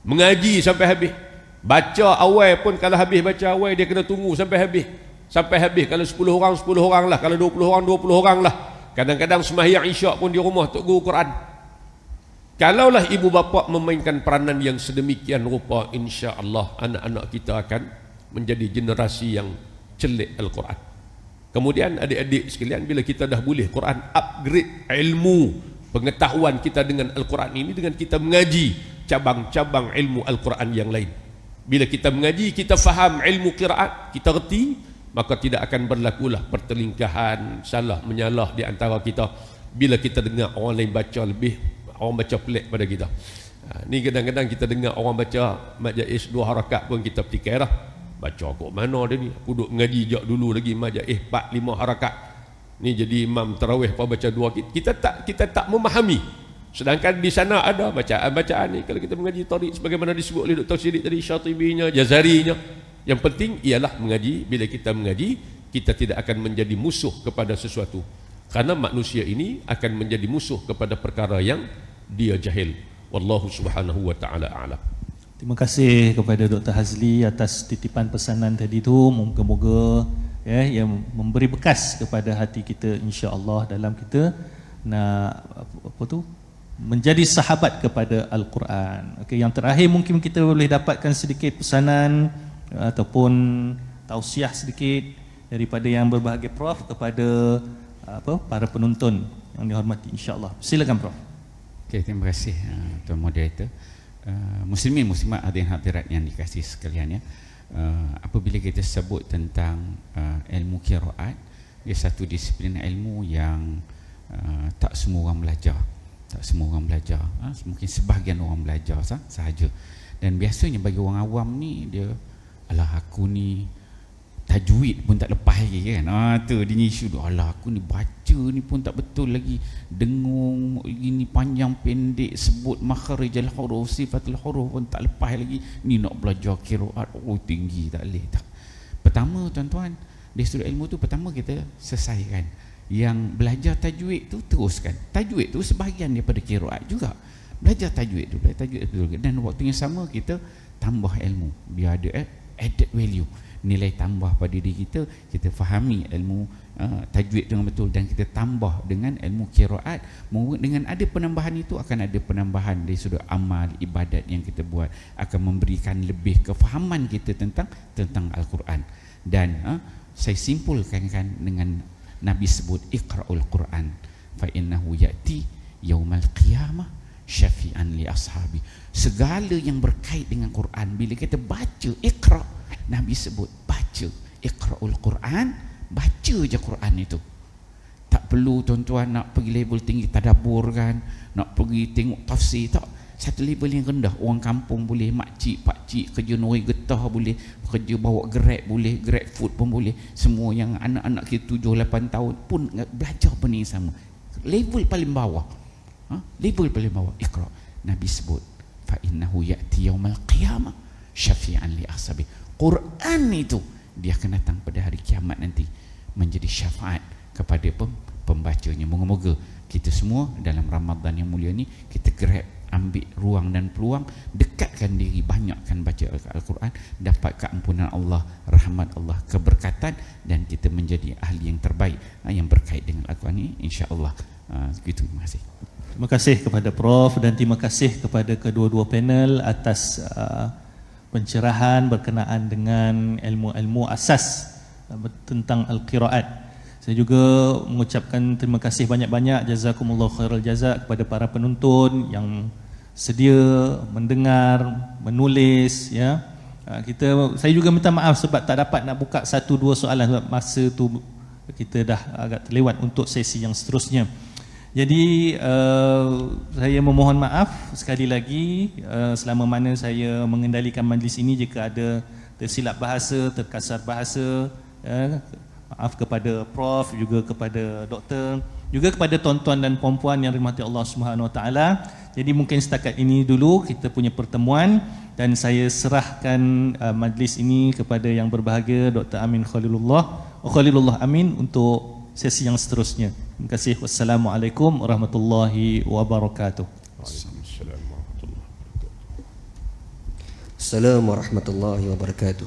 Mengaji sampai habis. Baca awal pun kalau habis baca awal dia kena tunggu sampai habis. Sampai habis. Kalau 10 orang 10 orang lah, kalau 20 orang 20 orang lah. Kadang-kadang sembahyang isyak pun di rumah tok guru Quran. Kalaulah ibu bapa memainkan peranan yang sedemikian rupa, insya-Allah anak-anak kita akan menjadi generasi yang celik Al-Quran. Kemudian adik-adik sekalian, bila kita dah boleh Quran, upgrade ilmu pengetahuan kita dengan Al-Quran ini dengan kita mengaji cabang-cabang ilmu Al-Quran yang lain. Bila kita mengaji, kita faham ilmu qiraat, kita reti, maka tidak akan berlakulah pertelingkahan, salah menyalah di antara kita. Bila kita dengar orang lain baca lebih, orang baca pelik pada kita. Ni kadang-kadang kita dengar orang baca majais 2 harakat pun kita fikir lah, baca kok mana dia ni, aku duduk mengaji jak dulu lagi majais 4-5 harakat ni jadi imam tarawih apa baca 2. Kita tak memahami. Sedangkan di sana ada bacaan-bacaan ni. Kalau kita mengaji tarik sebagaimana disebut oleh Dr. Sidik tadi, Syatibinya, Jazarinya, yang penting ialah mengaji. Bila kita mengaji, kita tidak akan menjadi musuh kepada sesuatu, karena manusia ini akan menjadi musuh kepada perkara yang dia jahil. Wallahu subhanahu wa ta'ala a'lam. Terima kasih kepada Dr. Hazli atas titipan pesanan tadi tu. Moga-moga yang memberi bekas kepada hati kita, insya-Allah, dalam kita nak menjadi sahabat kepada Al-Quran. Okey, yang terakhir mungkin kita boleh dapatkan sedikit pesanan ataupun tausiah sedikit daripada yang berbahagia Prof kepada para penonton yang dihormati, insya-Allah. Silakan Prof. Okey, terima kasih Tuan Moderator. Muslimin muslimat hadirin hadirat yang dikasihi sekalian, ya. Apabila kita sebut tentang ilmu qiraat, dia satu disiplin ilmu yang tak semua orang belajar. Mungkin sebahagian orang belajar sahaja. Dan biasanya bagi orang awam ni, dia alah aku ni tajwid pun tak lepas lagi kan. Tu dia isu tu, alah aku ni baca ni pun tak betul lagi, dengung gini panjang pendek, sebut makharijal huruf, sifatul huruf pun tak lepas lagi, ni nak belajar qiraat tinggi tak boleh. Tak. Pertama tuan-tuan, dari sudut ilmu tu, pertama kita selesaikan. Yang belajar tajwid tu teruskan. Tajwid tu sebahagian daripada qiraat juga. Belajar tajwid tu, dan waktu yang sama kita tambah ilmu biar ada added value, nilai tambah pada diri kita. Kita fahami ilmu tajwid dengan betul dan kita tambah dengan ilmu qiraat. Dengan ada penambahan itu akan ada penambahan dari sudut amal ibadat yang kita buat, akan memberikan lebih kefahaman kita tentang Al-Quran. Dan saya simpulkan dengan Nabi sebut iqra'ul Quran fa innahu ya'ti yaumal qiyamah syafi'an li ashabi. Segala yang berkait dengan Quran, bila kita baca iqra', Nabi sebut baca, iqra'ul Quran, baca je Quran itu. Tak perlu tuan-tuan nak pergi level tinggi tadabbur kan, nak pergi tengok tafsir, tak. Satu level yang rendah, orang kampung boleh, makcik, pakcik, kerja nori getah boleh, kerja bawa Grab boleh, Grab food pun boleh. Semua yang anak-anak kita 7-8 tahun pun belajar benda yang sama. Level paling bawah. Level paling bawah, iqra'. Nabi sebut fa innahu ya'ti yaumal qiyamah syafi'an li ashabi. Quran itu dia akan datang pada hari kiamat nanti menjadi syafaat kepada pembacanya. Moga-moga kita semua dalam Ramadan yang mulia ni kita grab, ambil ruang dan peluang, dekatkan diri, banyakkan baca Al-Quran, dapat keampunan Allah, rahmat Allah, keberkatan, dan kita menjadi ahli yang terbaik yang berkait dengan Al-Quran ini, insya-Allah. Begitu. Terima kasih. Terima kasih kepada Prof dan terima kasih kepada kedua-dua panel atas pencerahan berkenaan dengan ilmu-ilmu asas tentang al-qiraat. Saya juga mengucapkan terima kasih banyak-banyak, jazakumullah khairal jazak, kepada para penonton yang sedia mendengar, menulis, ya. Saya juga minta maaf sebab tak dapat nak buka 1-2 soalan sebab masa tu kita dah agak terlewat untuk sesi yang seterusnya. Jadi saya memohon maaf sekali lagi selama mana saya mengendalikan majlis ini jika ada tersilap bahasa, terkasar bahasa, maaf kepada Prof, juga kepada Doktor, juga kepada tuan-tuan dan puan-puan yang dirahmati Allah Subhanahu Wa Taala. Jadi mungkin setakat ini dulu kita punya pertemuan dan saya serahkan majlis ini kepada yang berbahagia Dr. Amin Khalilullah Amin untuk sesi yang seterusnya. Terima kasih. Wassalamualaikum warahmatullahi wabarakatuh. Assalamualaikum warahmatullahi wabarakatuh.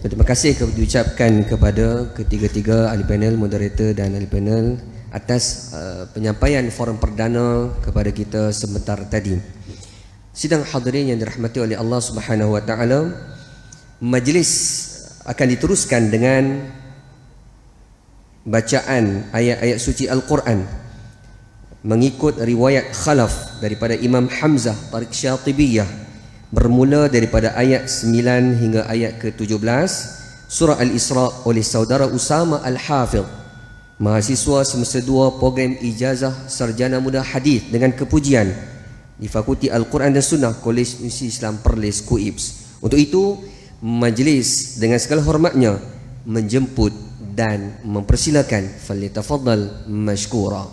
Terima kasih diucapkan kepada ketiga-tiga ahli panel, moderator dan ahli panel atas penyampaian forum perdana kepada kita sebentar tadi. Sidang hadirin yang dirahmati oleh Allah Subhanahu Wa Taala, majlis akan diteruskan dengan bacaan ayat-ayat suci Al-Quran mengikut riwayat khalaf daripada Imam Hamzah Tariq Syatibiyah, bermula daripada ayat 9 hingga ayat ke-17 surah Al-Isra oleh saudara Usama Al-Hafidh, mahasiswa semester 2 program ijazah sarjana muda hadis dengan kepujian di Fakulti Al-Quran dan Sunnah Kolej Universiti Islam Perlis KUIPS. Untuk itu majlis dengan segala hormatnya menjemput dan mempersilakan, falyatafaddal mashkura.